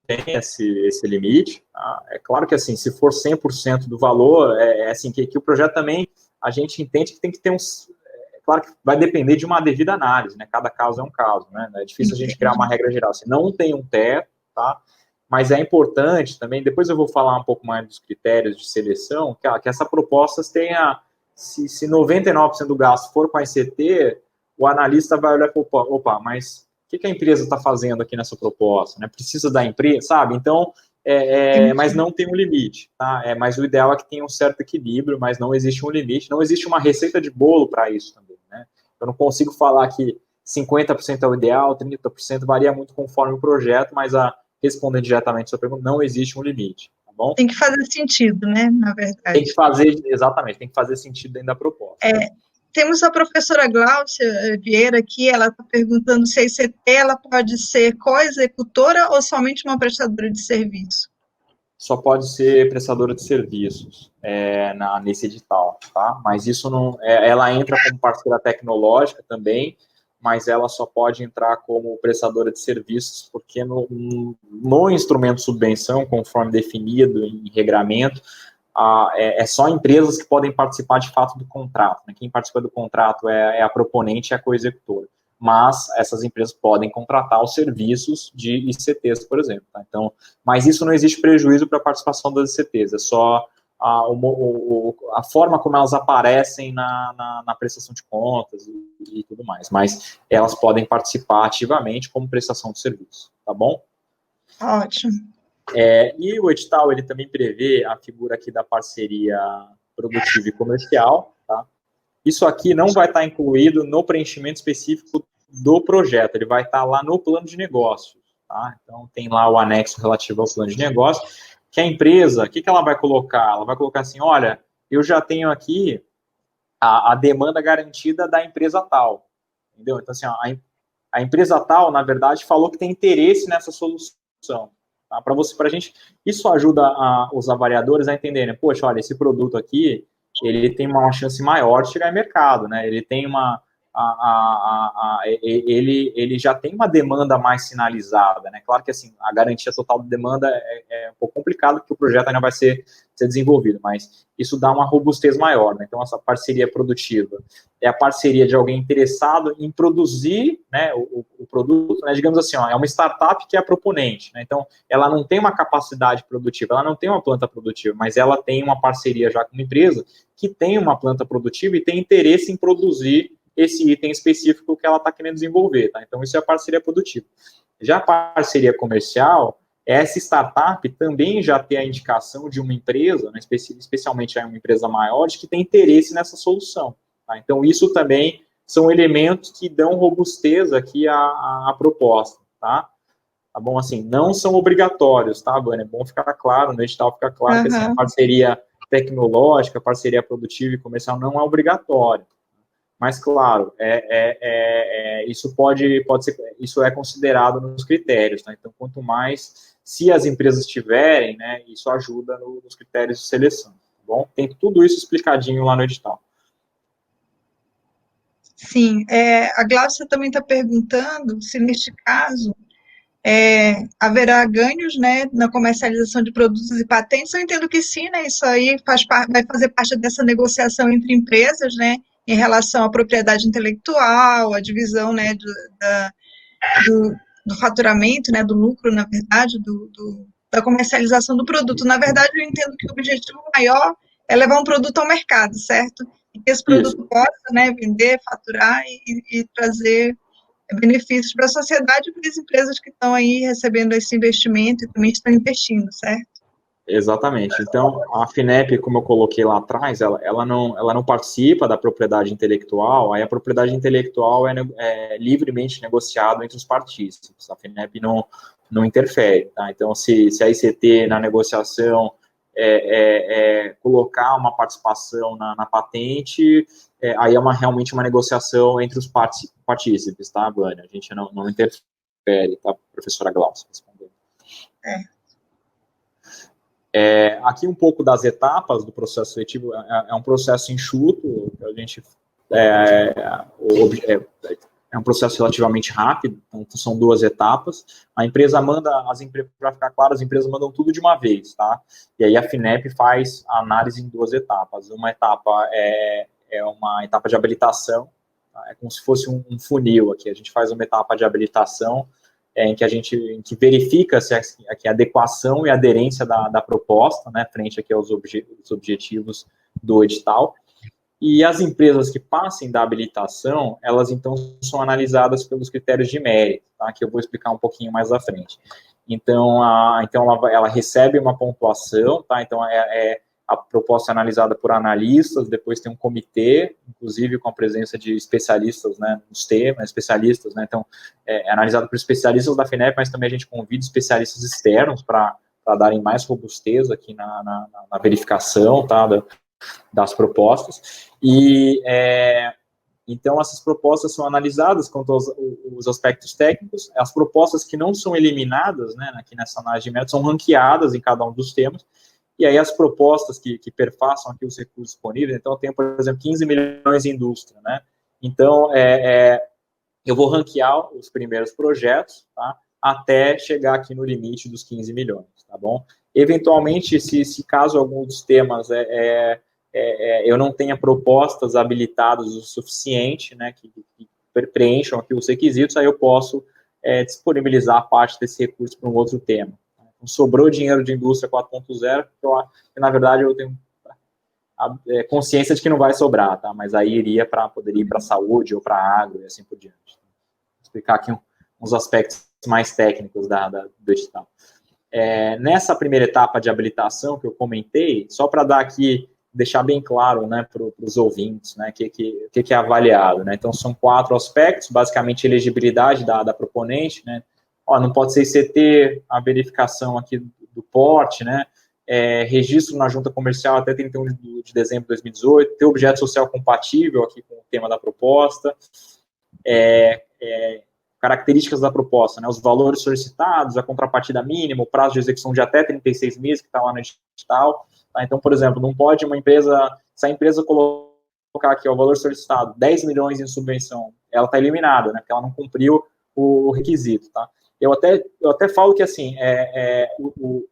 tem esse limite. Tá? É claro que, assim, se for 100% do valor, assim, que o projeto também, a gente entende que tem que ter claro que vai depender de uma devida análise, né? Cada caso é um caso, né? É difícil a gente criar uma regra geral. Assim, não tem um teto, tá? Mas é importante também, depois eu vou falar um pouco mais dos critérios de seleção, que essa proposta tenha, se 99% do gasto for com a ICT, o analista vai olhar e falar, opa, mas o que a empresa está fazendo aqui nessa proposta? Né? Precisa da empresa, sabe? Então, mas não tem um limite, tá? Mas o ideal é que tenha um certo equilíbrio, mas não existe um limite, não existe uma receita de bolo para isso também, né? Eu não consigo falar que 50% é o ideal, 30% varia muito conforme o projeto, mas respondendo diretamente a sua pergunta, não existe um limite, tá bom? Tem que fazer sentido, né, na verdade. Tem que fazer, exatamente, tem que fazer sentido dentro da proposta. Temos a professora Gláucia Vieira aqui, ela está perguntando se a ICT ela pode ser co-executora ou somente uma prestadora de serviço? Só pode ser prestadora de serviços nesse edital, tá? Mas isso não, ela entra como parceira tecnológica também, mas ela só pode entrar como prestadora de serviços, porque no instrumento de subvenção, conforme definido em regramento, só empresas que podem participar de fato do contrato, né? Quem participa do contrato é a proponente e a co-executora, mas essas empresas podem contratar os serviços de ICTs, por exemplo. Tá? Então, mas isso não existe prejuízo para a participação das ICTs, é só a forma como elas aparecem na prestação de contas e tudo mais, mas elas podem participar ativamente como prestação de serviço, tá bom? Ótimo. E o edital, ele também prevê a figura aqui da parceria produtiva e comercial, tá? Isso aqui não vai estar incluído no preenchimento específico do projeto, ele vai estar lá no plano de negócio, tá? Então, tem lá o anexo relativo ao plano de negócio, que a empresa, o que ela vai colocar? Ela vai colocar assim, olha, eu já tenho aqui a demanda garantida da empresa tal, entendeu? Então, assim, a empresa tal, na verdade, falou que tem interesse nessa solução. Tá? Para a gente, isso ajuda os avaliadores a entenderem, poxa, olha, esse produto aqui, ele tem uma chance maior de chegar em mercado, né? Ele tem ele já tem uma demanda mais sinalizada, né? Claro que assim, a garantia total de demanda é um pouco complicado, porque o projeto ainda vai ser desenvolvido, mas isso dá uma robustez maior, né? Então, essa parceria produtiva é a parceria de alguém interessado em produzir, né, o produto, né? Digamos assim, é uma startup que é a proponente, né? Então, ela não tem uma capacidade produtiva, ela não tem uma planta produtiva, mas ela tem uma parceria já com uma empresa que tem uma planta produtiva e tem interesse em produzir esse item específico que ela está querendo desenvolver, tá? Então, isso é a parceria produtiva. Já a parceria comercial, essa startup também já tem a indicação de uma empresa, né, especialmente uma empresa maior, de que tem interesse nessa solução. Tá? Então, isso também são elementos que dão robustez aqui à proposta, tá? Tá bom? Assim, não são obrigatórios, tá, Vânia? É bom ficar claro, no edital fica claro que assim, a parceria tecnológica, a parceria produtiva e comercial não é obrigatório. Mas, claro, isso pode ser, isso é considerado nos critérios, tá? Então, quanto mais, se as empresas tiverem, né, isso ajuda nos critérios de seleção, tá bom? Tem tudo isso explicadinho lá no edital. Sim, a Glaucia também está perguntando se, neste caso, haverá ganhos, né, na comercialização de produtos e patentes? Eu entendo que sim, né, isso aí vai fazer parte dessa negociação entre empresas, né, em relação à propriedade intelectual, à divisão, né, do, do faturamento, né, do lucro, na verdade, da comercialização do produto. Na verdade, eu entendo que o objetivo maior é levar um produto ao mercado, certo? E que esse Isso, produto possa, né, vender, faturar e trazer benefícios para a sociedade e para as empresas que estão aí recebendo esse investimento e também estão investindo, certo? exatamente. Então, a FINEP, como eu coloquei lá atrás, ela não participa da propriedade intelectual, aí a propriedade intelectual é livremente negociada entre os partícipes, a FINEP não interfere, tá? Então, se a ICT na negociação colocar uma participação na patente, aí é realmente uma negociação entre os partícipes, tá, Vânia? A gente não interfere, tá, professora Glaucia? Respondendo. Aqui um pouco das etapas do processo seletivo, é um processo enxuto, a gente é um processo relativamente rápido, então são 2 etapas. A empresa manda, para ficar claro, as empresas mandam tudo de uma vez, tá? E aí a FINEP faz a análise em 2 etapas. Uma etapa é uma etapa de habilitação, tá? É como se fosse um funil aqui. A gente faz uma etapa de habilitação em que verifica se a adequação e aderência da proposta, né, frente aqui aos objetivos do edital. E as empresas que passem da habilitação, elas então são analisadas pelos critérios de mérito, tá? Que eu vou explicar um pouquinho mais à frente. Então, ela recebe uma pontuação, tá? Então, a proposta é analisada por analistas, depois tem um comitê, inclusive com a presença de especialistas, né, nos temas, especialistas, né? Então, é analisado por especialistas da FINEP, mas também a gente convida especialistas externos para darem mais robustez aqui na verificação, tá? Das propostas, e então essas propostas são analisadas quanto aos aspectos técnicos. As propostas que não são eliminadas, né, aqui nessa análise de mérito, são ranqueadas em cada um dos temas, e aí as propostas que perfaçam aqui os recursos disponíveis, então eu tenho, por exemplo, 15 milhões em indústria, né, então eu vou ranquear os primeiros projetos, tá, até chegar aqui no limite dos 15 milhões, tá bom? Eventualmente, se caso algum dos temas eu não tenha propostas habilitadas o suficiente, né, que preencham aqui os requisitos, aí eu posso disponibilizar parte desse recurso para um outro tema. Então, sobrou dinheiro de indústria 4.0, que na verdade eu tenho consciência de que não vai sobrar, tá? Mas aí poderia ir para a saúde ou para a agro e assim por diante. Vou explicar aqui uns aspectos mais técnicos do edital. Nessa primeira etapa de habilitação que eu comentei, só para deixar bem claro, né, para os ouvintes, né, que é avaliado, né? Então, são 4 aspectos, basicamente, elegibilidade da proponente, né? Não pode ser ICT, a verificação aqui do porte, né? Registro na junta comercial até 31 de dezembro de 2018, ter objeto social compatível aqui com o tema da proposta, características da proposta, né, os valores solicitados, a contrapartida mínima, o prazo de execução de até 36 meses, que está lá no edital. Tá? Então, por exemplo, não pode uma empresa, se a empresa colocar aqui o valor solicitado, 10 milhões em subvenção, ela está eliminada, né, porque ela não cumpriu o requisito. Tá? Eu até falo que, assim,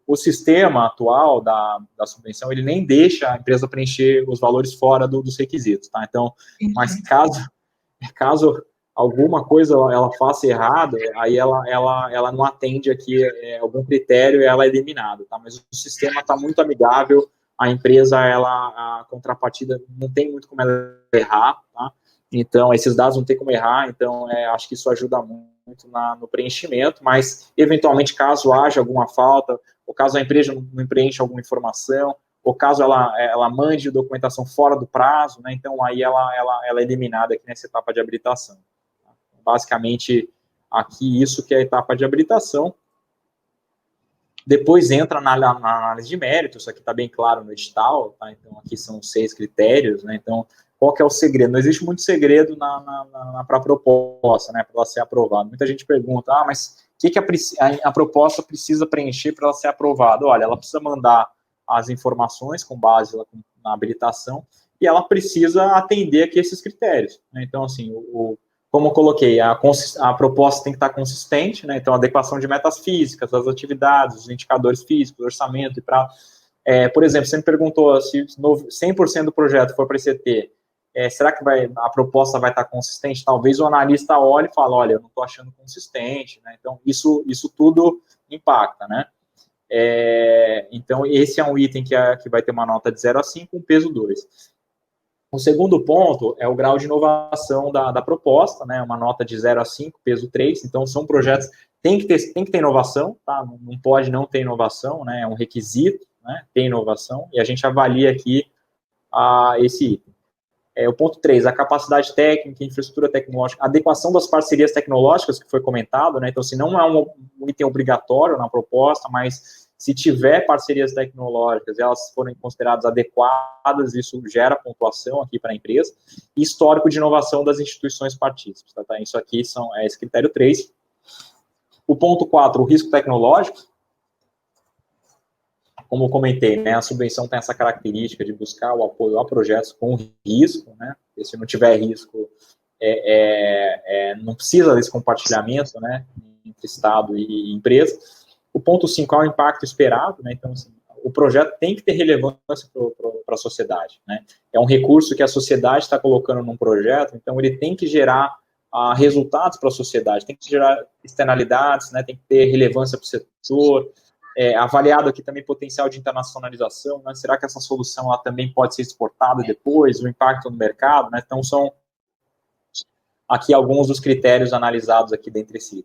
o sistema atual da subvenção, ele nem deixa a empresa preencher os valores fora dos requisitos. Tá? Então, mas caso alguma coisa ela faça errado, aí ela não atende aqui algum critério e ela é eliminada, tá? Mas o sistema está muito amigável, a empresa, a contrapartida não tem muito como ela errar, tá? Então, esses dados não tem como errar, então acho que isso ajuda muito no preenchimento, mas, eventualmente, caso haja alguma falta, ou caso a empresa não preencha alguma informação, ou caso ela mande documentação fora do prazo, né, então aí ela é eliminada aqui nessa etapa de habilitação. Basicamente, aqui isso que é a etapa de habilitação. Depois entra na análise de mérito, isso aqui está bem claro no edital, tá? Então aqui são 6 critérios, né? Então, qual que é o segredo? Não existe muito segredo para a proposta, né, para ela ser aprovada. Muita gente pergunta, mas o que a proposta precisa preencher para ela ser aprovada? Olha, ela precisa mandar as informações com base na habilitação e ela precisa atender aqui esses critérios, né? Então, assim, como eu coloquei, a proposta tem que estar consistente, né? Então, adequação de metas físicas, das atividades, os indicadores físicos, orçamento e para... por exemplo, você me perguntou se 100% do projeto for para ICT, será que a proposta vai estar consistente? Talvez o analista olhe e fale, olha, eu não estou achando consistente, né? Então, isso tudo impacta, né? Então, esse é um item que vai ter uma nota de 0 a 5, um peso 2. O segundo ponto é o grau de inovação da proposta, né? Uma nota de 0 a 5, peso 3. Então, são projetos, tem que ter inovação, tá? Não pode não ter inovação, né? É um requisito, né? Ter inovação, e a gente avalia aqui esse item. O ponto 3, a capacidade técnica, infraestrutura tecnológica, adequação das parcerias tecnológicas, que foi comentado, né? Então, se não é um item obrigatório na proposta, mas se tiver parcerias tecnológicas, elas forem consideradas adequadas, isso gera pontuação aqui para a empresa, e histórico de inovação das instituições partícipes, tá? Isso aqui é esse critério 3. O ponto 4, o risco tecnológico, como eu comentei, né, a subvenção tem essa característica de buscar o apoio a projetos com risco, né, e se não tiver risco, não precisa desse compartilhamento, né, entre Estado e empresa. O ponto 5 é o impacto esperado, né, então, assim, o projeto tem que ter relevância para a sociedade, né, é um recurso que a sociedade está colocando num projeto, então ele tem que gerar resultados para a sociedade, tem que gerar externalidades, né, tem que ter relevância para o setor, avaliado aqui também potencial de internacionalização, né? Será que essa solução ela também pode ser exportada depois, o impacto no mercado, né? Então, são aqui alguns dos critérios analisados aqui dentre si.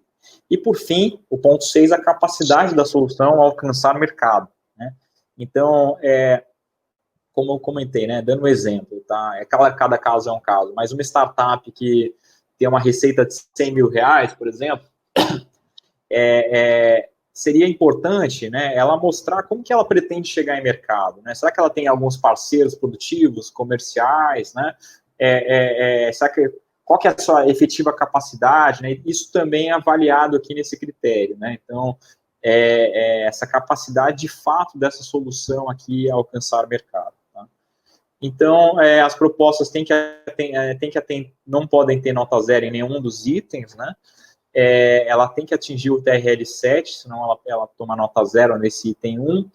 E, por fim, o ponto 6, a capacidade da solução a alcançar o mercado, né? Então, como eu comentei, né, dando um exemplo, tá? Cada caso é um caso, mas uma startup que tem uma receita de 100 mil reais, por exemplo, seria importante, né, ela mostrar como que ela pretende chegar em mercado, né? Será que ela tem alguns parceiros produtivos, comerciais, né? Qual que é a sua efetiva capacidade, né? Isso também é avaliado aqui nesse critério, né? Então, essa capacidade de fato dessa solução aqui alcançar o mercado. Tá? Então, as propostas não podem ter nota 0 em nenhum dos itens, né? Ela tem que atingir o TRL 7, senão ela toma nota 0 nesse item 1,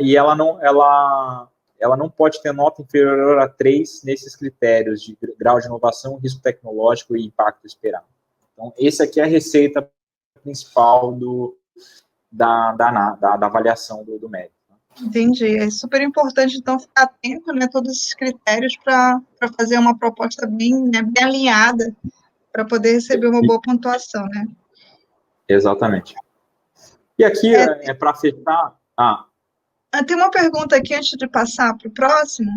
e ela não pode ter nota inferior a 3 nesses critérios de grau de inovação, risco tecnológico e impacto esperado. Então, esse aqui é a receita principal da avaliação do médico. Entendi. É super importante, então, ficar atento, né, a todos esses critérios para fazer uma proposta bem alinhada, para poder receber uma boa pontuação, né? Exatamente. E aqui, para fechar... Tem uma pergunta aqui, antes de passar para o próximo,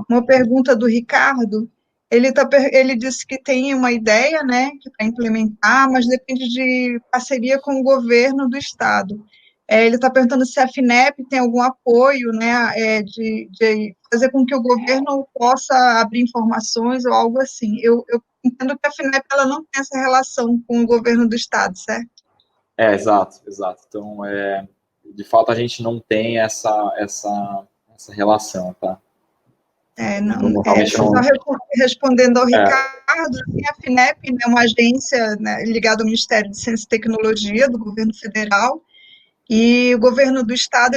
uma pergunta do Ricardo. Ele disse que tem uma ideia, né, que para implementar, mas depende de parceria com o governo do estado. Ele está perguntando se a FINEP tem algum apoio, né, de fazer com que o governo possa abrir informações ou algo assim. Eu entendo que a FINEP ela não tem essa relação com o governo do estado, certo? Exato. Então, de fato, a gente não tem essa relação, tá? Só respondendo ao Ricardo, assim, a FINEP é uma agência, né, ligada ao Ministério de Ciência e Tecnologia do governo federal, e o governo do estado,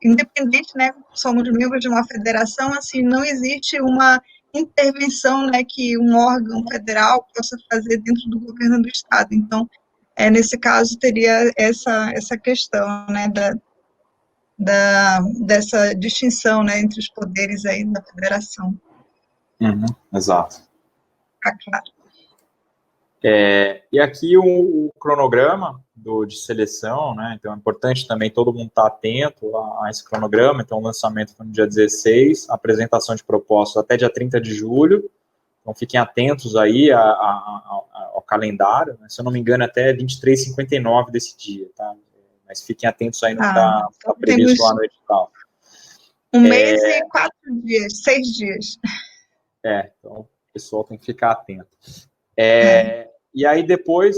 independente, né, somos membros de uma federação, assim, não existe uma intervenção, né, que um órgão federal possa fazer dentro do governo do estado. Então, nesse caso, teria essa questão, né, dessa distinção, né, entre os poderes aí da federação. Exato. Tá claro. E aqui o cronograma de seleção, né? Então é importante também todo mundo estar atento a esse cronograma. Então o lançamento foi no dia 16, a apresentação de propostas até dia 30 de julho. Então fiquem atentos aí ao calendário, né? Se eu não me engano, até 23h59 desse dia, tá? Mas fiquem atentos aí no que está previsto lá no edital. Um mês e 4 dias, 6 dias. Então o pessoal tem que ficar atento. E aí depois,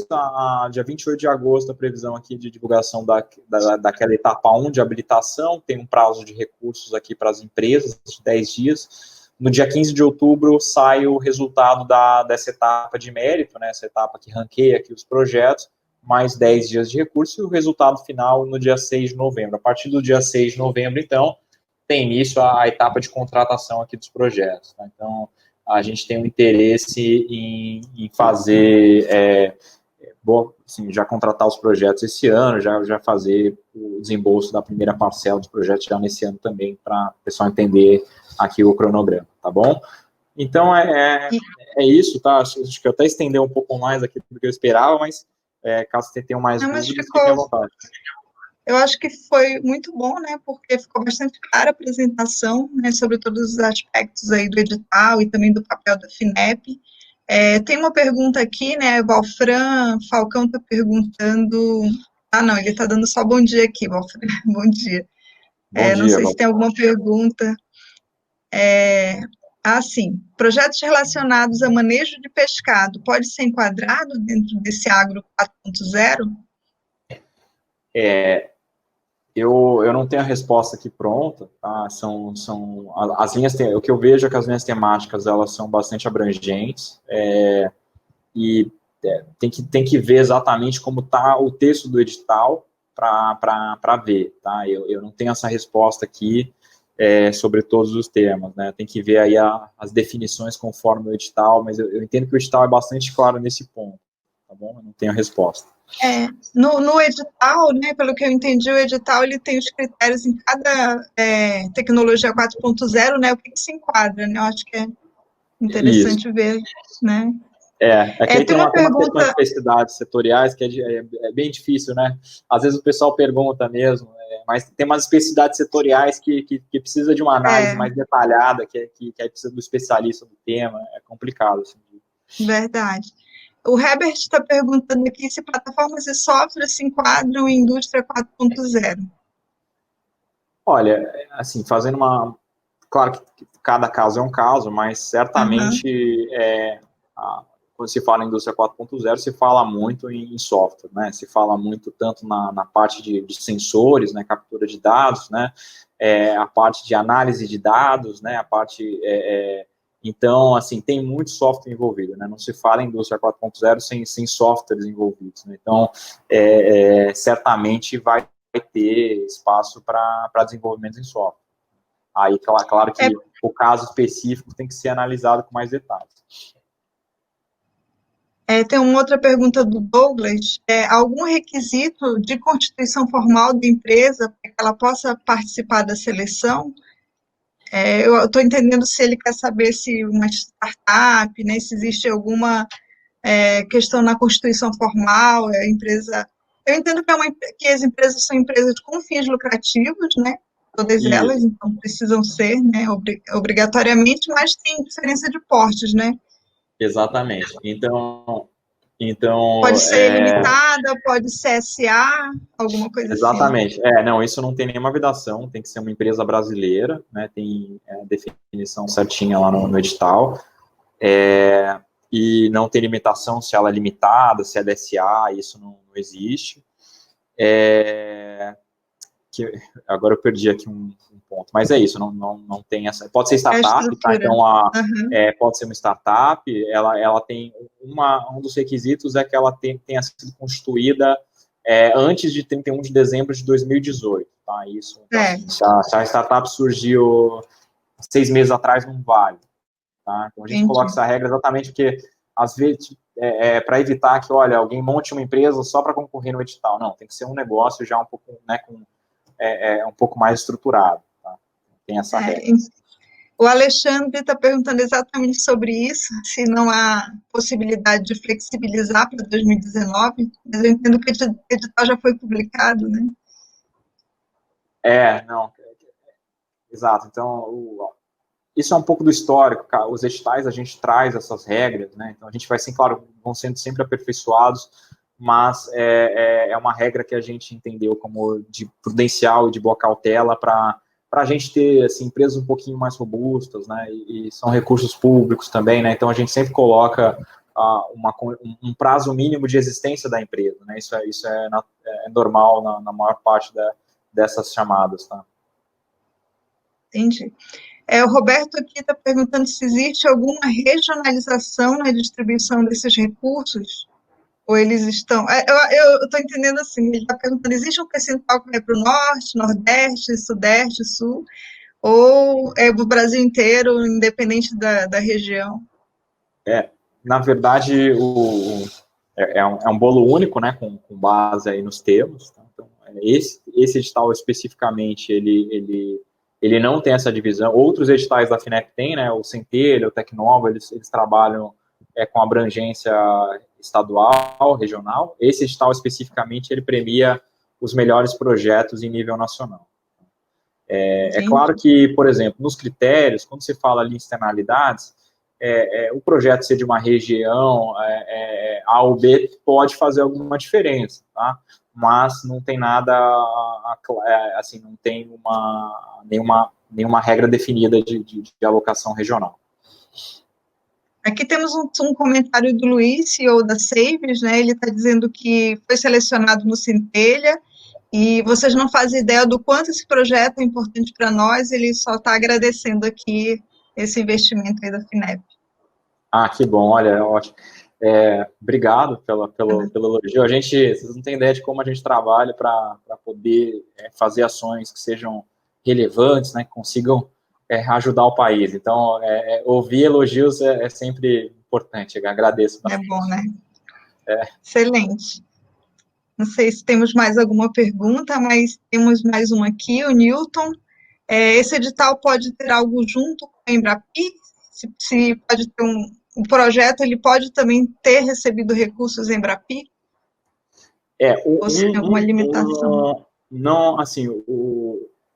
dia 28 de agosto, a previsão aqui de divulgação daquela etapa 1 de habilitação, tem um prazo de recursos aqui para as empresas, de 10 dias. no dia 15 de outubro sai o resultado dessa etapa de mérito, né, essa etapa que ranqueia aqui os projetos, mais 10 dias de recurso, e o resultado final no dia 6 de novembro. A partir do dia 6 de novembro, então, tem início a etapa de contratação aqui dos projetos. Tá? Então, a gente tem um interesse em fazer, assim, já contratar os projetos esse ano, já fazer o desembolso da primeira parcela dos projetos já nesse ano também, para o pessoal entender aqui o cronograma, tá bom? Então, é isso, tá? Acho que eu até estender um pouco mais aqui do que eu esperava, mas caso você tenha mais dúvidas, fique à vontade. Eu acho que foi muito bom, né, porque ficou bastante clara a apresentação, né, sobre todos os aspectos aí do edital e também do papel da FINEP. Tem uma pergunta aqui, né, Valfran Falcão está perguntando... não, ele está dando só bom dia aqui, Valfran, bom dia. Não sei se tem alguma pergunta. Sim, projetos relacionados a manejo de pescado, pode ser enquadrado dentro desse agro 4.0? Eu não tenho a resposta aqui pronta, tá? As linhas, o que eu vejo é que as linhas temáticas, elas são bastante abrangentes, e tem que ver exatamente como está o texto do edital para ver, tá? Eu não tenho essa resposta aqui sobre todos os temas, né? Tem que ver aí as definições conforme o edital, mas eu entendo que o edital é bastante claro nesse ponto, tá bom? Eu não tenho a resposta. No edital, né, pelo que eu entendi, o edital ele tem os critérios em cada tecnologia 4.0, né, o que se enquadra, né, eu acho que é interessante Isso. ver, né. Que tem uma questão de especificidades setoriais que é bem difícil, né, às vezes o pessoal pergunta mesmo, mas tem umas especificidades setoriais que precisa de uma análise mais detalhada, que precisa do especialista do tema, é complicado. Assim. Verdade. O Herbert está perguntando aqui se plataformas e softwares se enquadram em indústria 4.0. Olha, assim, fazendo uma... Claro que cada caso é um caso, mas certamente, quando se fala em indústria 4.0, se fala muito em software, né? Se fala muito tanto na parte de sensores, né? Captura de dados, né? A parte de análise de dados, né? A parte... Então, assim, tem muito software envolvido, né? Não se fala em indústria 4.0 sem softwares envolvidos, né? Então, certamente vai ter espaço para desenvolvimento em software. Aí, claro que o caso específico tem que ser analisado com mais detalhes. Tem uma outra pergunta do Douglas. Algum requisito de constituição formal da empresa para que ela possa participar da seleção? Eu estou entendendo se ele quer saber se uma startup, né, se existe alguma questão na constituição formal, a empresa... Eu entendo que as empresas são empresas com fins lucrativos, né? Todas elas, então, precisam ser, né, obrigatoriamente, mas tem diferença de portes, né? Exatamente. Então pode ser limitada, pode ser SA, alguma coisa exatamente. assim. Não, isso não tem nenhuma vedação, tem que ser uma empresa brasileira, né? Tem definição certinha lá no edital. E não tem limitação se ela é limitada, se é DSA, isso não existe. Agora eu perdi aqui um ponto, mas é isso, não tem essa... Pode ser startup, tá? Então, pode ser uma startup, ela tem... Um dos requisitos é que ela tenha sido constituída antes de 31 de dezembro de 2018, tá? Isso, então, se a startup surgiu 6 meses atrás, não vale, tá? Então, a gente coloca essa regra exatamente porque, às vezes, para evitar que, olha, alguém monte uma empresa só para concorrer no edital. Não, tem que ser um negócio já um pouco, né, um pouco mais estruturado, tá? Tem essa regra. O Alexandre está perguntando exatamente sobre isso, se não há possibilidade de flexibilizar para 2019, mas eu entendo que o edital já foi publicado, né? Exato. Então, isso é um pouco do histórico, os editais a gente traz essas regras, né? Então a gente vai, sim, claro, vão sendo sempre aperfeiçoados, mas é uma regra que a gente entendeu como de prudencial e de boa cautela para a gente ter, assim, empresas um pouquinho mais robustas, né? E são recursos públicos também, né? Então a gente sempre coloca um prazo mínimo de existência da empresa, né? Isso é normal na maior parte dessas chamadas, tá? Entendi. O Roberto aqui está perguntando se existe alguma regionalização na distribuição desses recursos, ou eles estão... Eu estou entendendo assim, ele está perguntando, existe um percentual que vai para o norte, nordeste, sudeste, sul, ou é o Brasil inteiro, independente da região? Na verdade, é um bolo único, né, com base aí nos termos. Tá? Então, esse edital especificamente, ele não tem essa divisão. Outros editais da FINEP têm, né, o Centelha, o Tecnova, eles trabalham com abrangência estadual, regional. Esse edital especificamente, ele premia os melhores projetos em nível nacional. É claro que, por exemplo, nos critérios, quando se fala ali em externalidades, o projeto ser de uma região A ou B pode fazer alguma diferença, tá? Mas não tem nada, assim, não tem nenhuma regra definida de alocação regional. Aqui temos um comentário do Luiz, CEO da Saves, né? Ele está dizendo que foi selecionado no Centelha e vocês não fazem ideia do quanto esse projeto é importante para nós, ele só está agradecendo aqui esse investimento aí da FINEP. Que bom, olha, ótimo. Obrigado pelo elogio. Vocês não têm ideia de como a gente trabalha para poder fazer ações que sejam relevantes, né, que consigam ajudar o país. Então, ouvir elogios é sempre importante. Eu agradeço bastante. É bom, né? Excelente. Não sei se temos mais alguma pergunta, mas temos mais uma aqui, o Newton. Esse edital pode ter algo junto com a Embrapi? Se pode ter um projeto, ele pode também ter recebido recursos Embrapi? Ou se tem alguma limitação? Não, assim,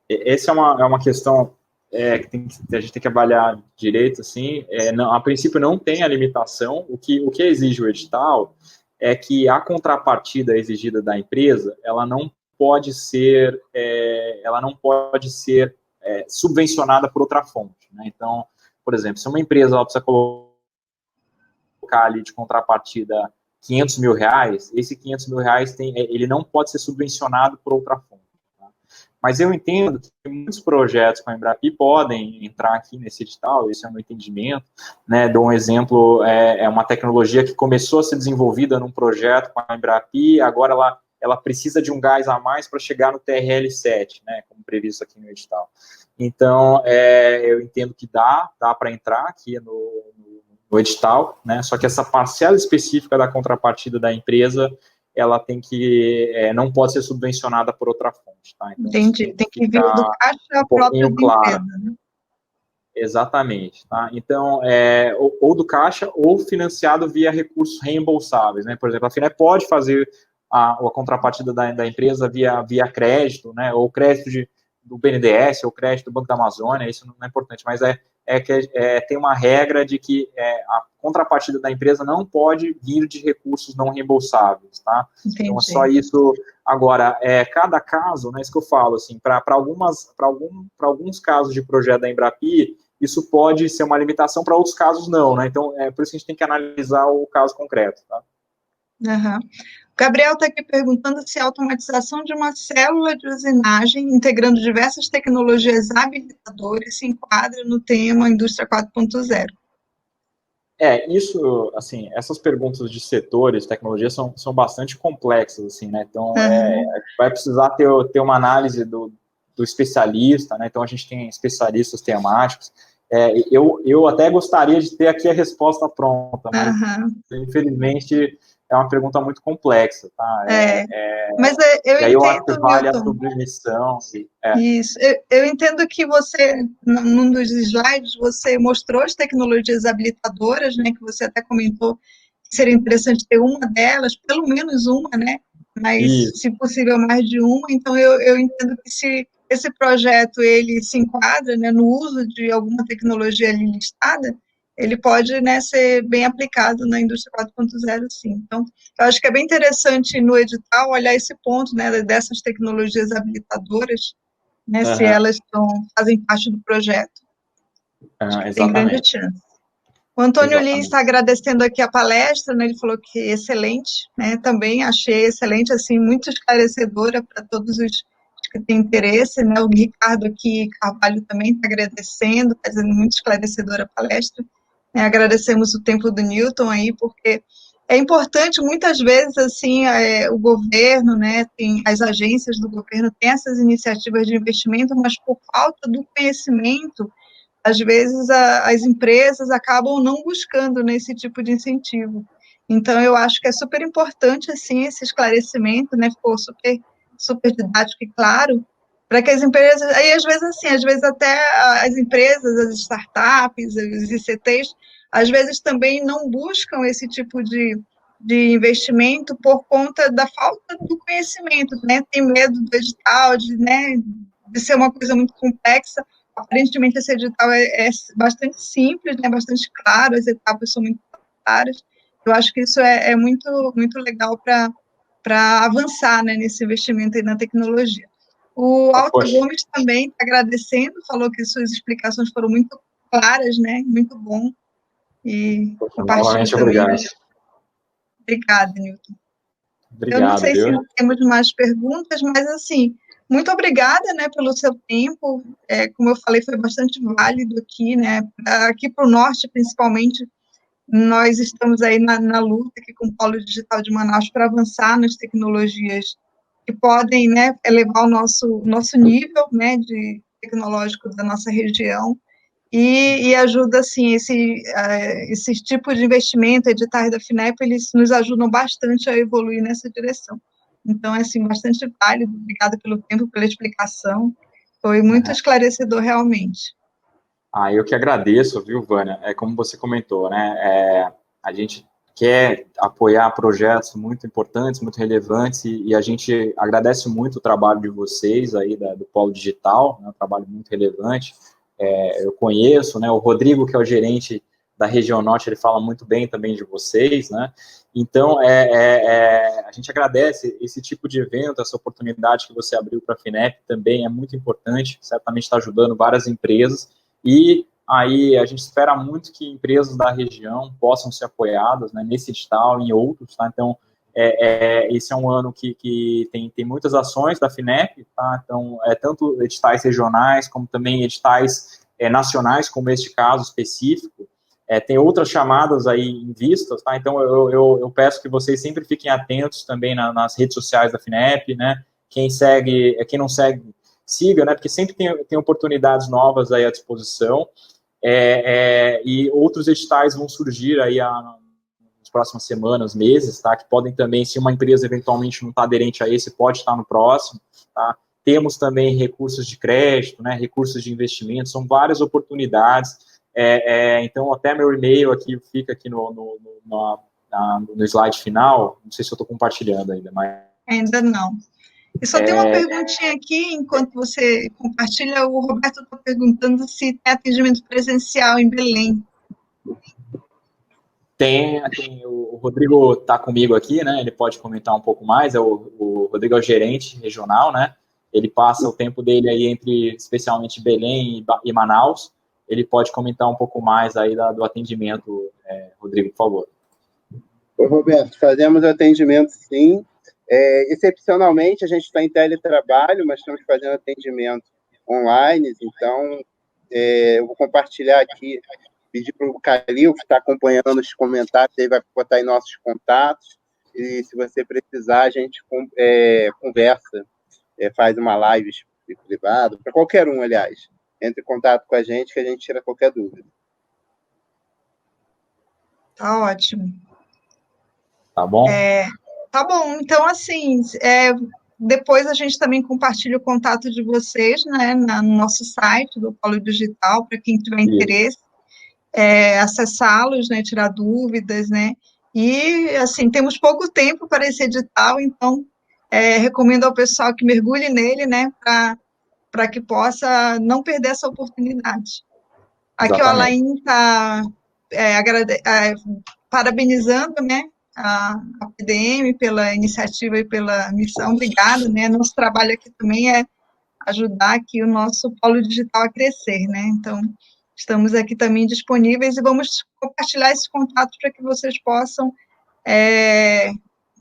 essa é uma questão que a gente tem que avaliar direito, assim, não, a princípio não tem a limitação, o que exige o edital é que a contrapartida exigida da empresa, ela não pode ser subvencionada por outra fonte, né? Então, por exemplo, se uma empresa ela precisa colocar ali de contrapartida 500 mil reais, esse 500 mil reais ele não pode ser subvencionado por outra fonte. Tá? Mas eu entendo que muitos projetos com a Embrapi podem entrar aqui nesse edital, esse é o meu entendimento, né? Dou um exemplo, uma tecnologia que começou a ser desenvolvida num projeto com a Embrapi, agora ela precisa de um gás a mais para chegar no TRL7, né, como previsto aqui no edital. Então, eu entendo que dá para entrar aqui no edital, né, só que essa parcela específica da contrapartida da empresa, ela não pode ser subvencionada por outra fonte, tá? Então, entendi, tem que vir do caixa próprio da empresa, né? Exatamente, tá? Então, ou do caixa ou financiado via recursos reembolsáveis, né? Por exemplo, a FINEP pode fazer a contrapartida da empresa via crédito, né? Ou crédito do BNDES, ou crédito do Banco da Amazônia, isso não é importante, mas tem uma regra de que a contrapartida da empresa não pode vir de recursos não reembolsáveis, tá? Entendi. Então, é só isso. Agora, cada caso, né, isso que eu falo, assim, para alguns casos de projeto da Embrapi, isso pode ser uma limitação, para outros casos não, né? Então, por isso que a gente tem que analisar o caso concreto, tá? Uhum. O Gabriel está aqui perguntando se a automatização de uma célula de usinagem, integrando diversas tecnologias habilitadoras, se enquadra no tema Indústria 4.0. Isso, assim, essas perguntas de setores, tecnologia, são bastante complexas, assim, né? Então, vai precisar ter uma análise do especialista, né? Então, a gente tem especialistas temáticos. Eu até gostaria de ter aqui a resposta pronta, mas, infelizmente, é uma pergunta muito complexa, tá? Mas eu entendo, eu acho que vale Newton, a submissão. Isso, eu entendo que você, num dos slides, você mostrou as tecnologias habilitadoras, né, que você até comentou que seria interessante ter uma delas, pelo menos uma, né, mas se possível mais de uma. Então eu entendo que se esse projeto ele se enquadra, né, no uso de alguma tecnologia ali listada, ele pode, né, ser bem aplicado na indústria 4.0, sim. Então, eu acho que é bem interessante no edital olhar esse ponto, né, dessas tecnologias habilitadoras, né, se elas fazem parte do projeto. Acho que tem grande chance. O Antônio Lins está agradecendo aqui a palestra, né, ele falou que é excelente, né, também achei excelente, assim, muito esclarecedora para todos os que tem interesse, né? O Ricardo aqui, Carvalho, também está agradecendo, está dizendo muito esclarecedora a palestra. Né? Agradecemos o tempo do Newton aí, porque é importante, muitas vezes, assim, o governo, né, tem, as agências do governo têm essas iniciativas de investimento, mas por falta do conhecimento, às vezes as empresas acabam não buscando nesse tipo de incentivo. Então, eu acho que é super importante, assim, esse esclarecimento, né, ficou super, super didático e claro, para que as empresas, aí às vezes assim, às vezes até as empresas, as startups, os ICTs, às vezes também não buscam esse tipo de investimento por conta da falta do conhecimento, né, tem medo do edital, né, de ser uma coisa muito complexa. Aparentemente esse edital é bastante simples, né, bastante claro, as etapas são muito claras. Eu acho que isso é muito, muito legal para avançar, né, nesse investimento aí na tecnologia. O Alto Poxa, Gomes também está agradecendo, falou que suas explicações foram muito claras, né, muito bom, e poxa, compartilho novamente também. obrigado. Obrigada, Nilton. Eu não Obrigado, sei se viu? temos mais perguntas, mas, assim, muito obrigada, né, pelo seu tempo, como eu falei, foi bastante válido aqui, né, aqui para o Norte, principalmente. Nós estamos aí na luta aqui com o Polo Digital de Manaus para avançar nas tecnologias que podem, né, elevar o nosso nível, né, de tecnológico da nossa região e ajuda, assim, esse tipo de investimento, editais da FINEP, eles nos ajudam bastante a evoluir nessa direção. Então, é, assim, bastante válido, obrigada pelo tempo, pela explicação, foi muito esclarecedor, realmente. Ah, eu que agradeço, viu, Vânia? É como você comentou, né? A gente quer apoiar projetos muito importantes, muito relevantes, e a gente agradece muito o trabalho de vocês aí do Polo Digital, né, um trabalho muito relevante. Eu conheço, né? O Rodrigo, que é o gerente da região norte, ele fala muito bem também de vocês, né? Então, a gente agradece esse tipo de evento, essa oportunidade que você abriu para a FINEP também é muito importante, certamente está ajudando várias empresas. E aí a gente espera muito que empresas da região possam ser apoiadas, né, nesse edital e em outros, tá? Então, esse é um ano que tem muitas ações da FINEP, tá? Então, tanto editais regionais, como também editais nacionais, como este caso específico. Tem outras chamadas aí em vistas, tá? Então, eu peço que vocês sempre fiquem atentos também nas redes sociais da FINEP, né? Quem segue, quem não segue, siga, né? Porque sempre tem oportunidades novas aí à disposição. E outros editais vão surgir aí nas próximas semanas, meses, tá? Que podem também, se uma empresa eventualmente não está aderente a esse, pode estar no próximo, tá? Temos também recursos de crédito, né? Recursos de investimento, são várias oportunidades. Então, até meu e-mail aqui fica aqui no slide final. Não sei se eu estou compartilhando ainda, mas Ainda não. E só tem uma perguntinha aqui, enquanto você compartilha, o Roberto está perguntando se tem atendimento presencial em Belém. O Rodrigo está comigo aqui, né? Ele pode comentar um pouco mais. O Rodrigo é o gerente regional, né? Ele passa o tempo dele aí entre, especialmente Belém e Manaus. Ele pode comentar um pouco mais aí do atendimento, Rodrigo, por favor. Oi, Roberto, fazemos atendimento sim. Excepcionalmente, a gente está em teletrabalho, mas estamos fazendo atendimento online, então eu vou compartilhar aqui, pedir para o Calil, que está acompanhando os comentários, ele vai botar aí nossos contatos, e se você precisar, a gente conversa, faz uma live privada, para qualquer um, aliás. Entre em contato com a gente, que a gente tira qualquer dúvida. Tá ótimo. Tá bom? Tá bom, então, assim, depois a gente também compartilha o contato de vocês, né, no nosso site do Polo Digital, para quem tiver interesse, acessá-los, né, tirar dúvidas, né, e, assim, temos pouco tempo para esse edital, então, recomendo ao pessoal que mergulhe nele, né, para que possa não perder essa oportunidade. Aqui o Exatamente. Alain está parabenizando, né, a PDM pela iniciativa e pela missão, obrigada, né, nosso trabalho aqui também é ajudar aqui o nosso polo digital a crescer, né, então, estamos aqui também disponíveis e vamos compartilhar esses contatos para que vocês possam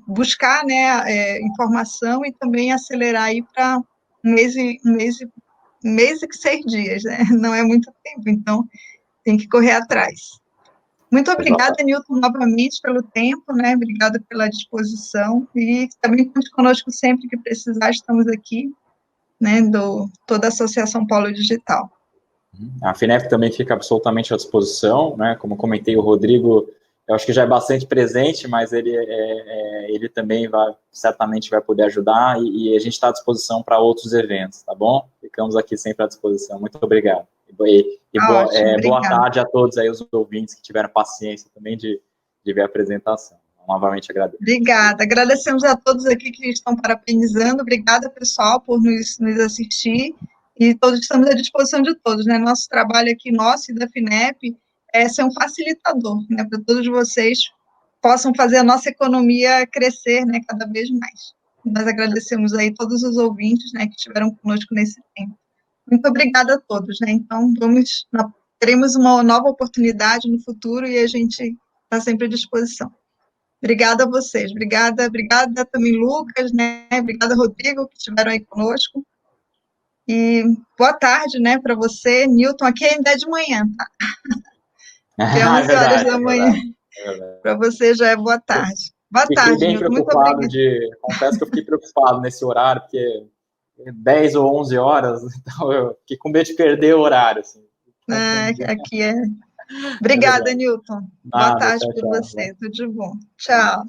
buscar, né, informação e também acelerar aí para um mês e 6 dias, né? Não é muito tempo, então tem que correr atrás. Muito obrigada, Newton, novamente pelo tempo, né? Obrigada pela disposição e também conte conosco sempre que precisar, estamos aqui, né? Toda a Associação Polo Digital. A FINEP também fica absolutamente à disposição, né? Como comentei, o Rodrigo, eu acho que já é bastante presente, mas ele também certamente vai poder ajudar e a gente está à disposição para outros eventos, tá bom? Ficamos aqui sempre à disposição. Muito obrigado. Boa tarde a todos aí, os ouvintes que tiveram paciência também de ver a apresentação. Novamente agradeço. Obrigada. Agradecemos a todos aqui que estão parabenizando. Obrigada, pessoal, por nos assistir. E todos estamos à disposição de todos, né? Nosso trabalho aqui, nosso e da FINEP, é ser um facilitador, né? Para todos vocês possam fazer a nossa economia crescer, né? Cada vez mais. Nós agradecemos aí todos os ouvintes, né? Que estiveram conosco nesse tempo. Muito obrigada a todos, né? Então, teremos uma nova oportunidade no futuro e a gente está sempre à disposição. Obrigada a vocês, obrigada também, Lucas, né? Obrigada, Rodrigo, que estiveram aí conosco. E boa tarde, né, para você, Newton. Aqui ainda é de manhã, tá? É 11 horas da manhã. Para você já é boa tarde. Boa tarde, Newton. Muito obrigada. Confesso que eu fiquei preocupado nesse horário, porque 10 ou 11 horas, então eu fiquei com medo de perder o horário. Assim. Aqui é. Obrigada, Newton. Boa tarde para você. Tudo de bom. Tchau.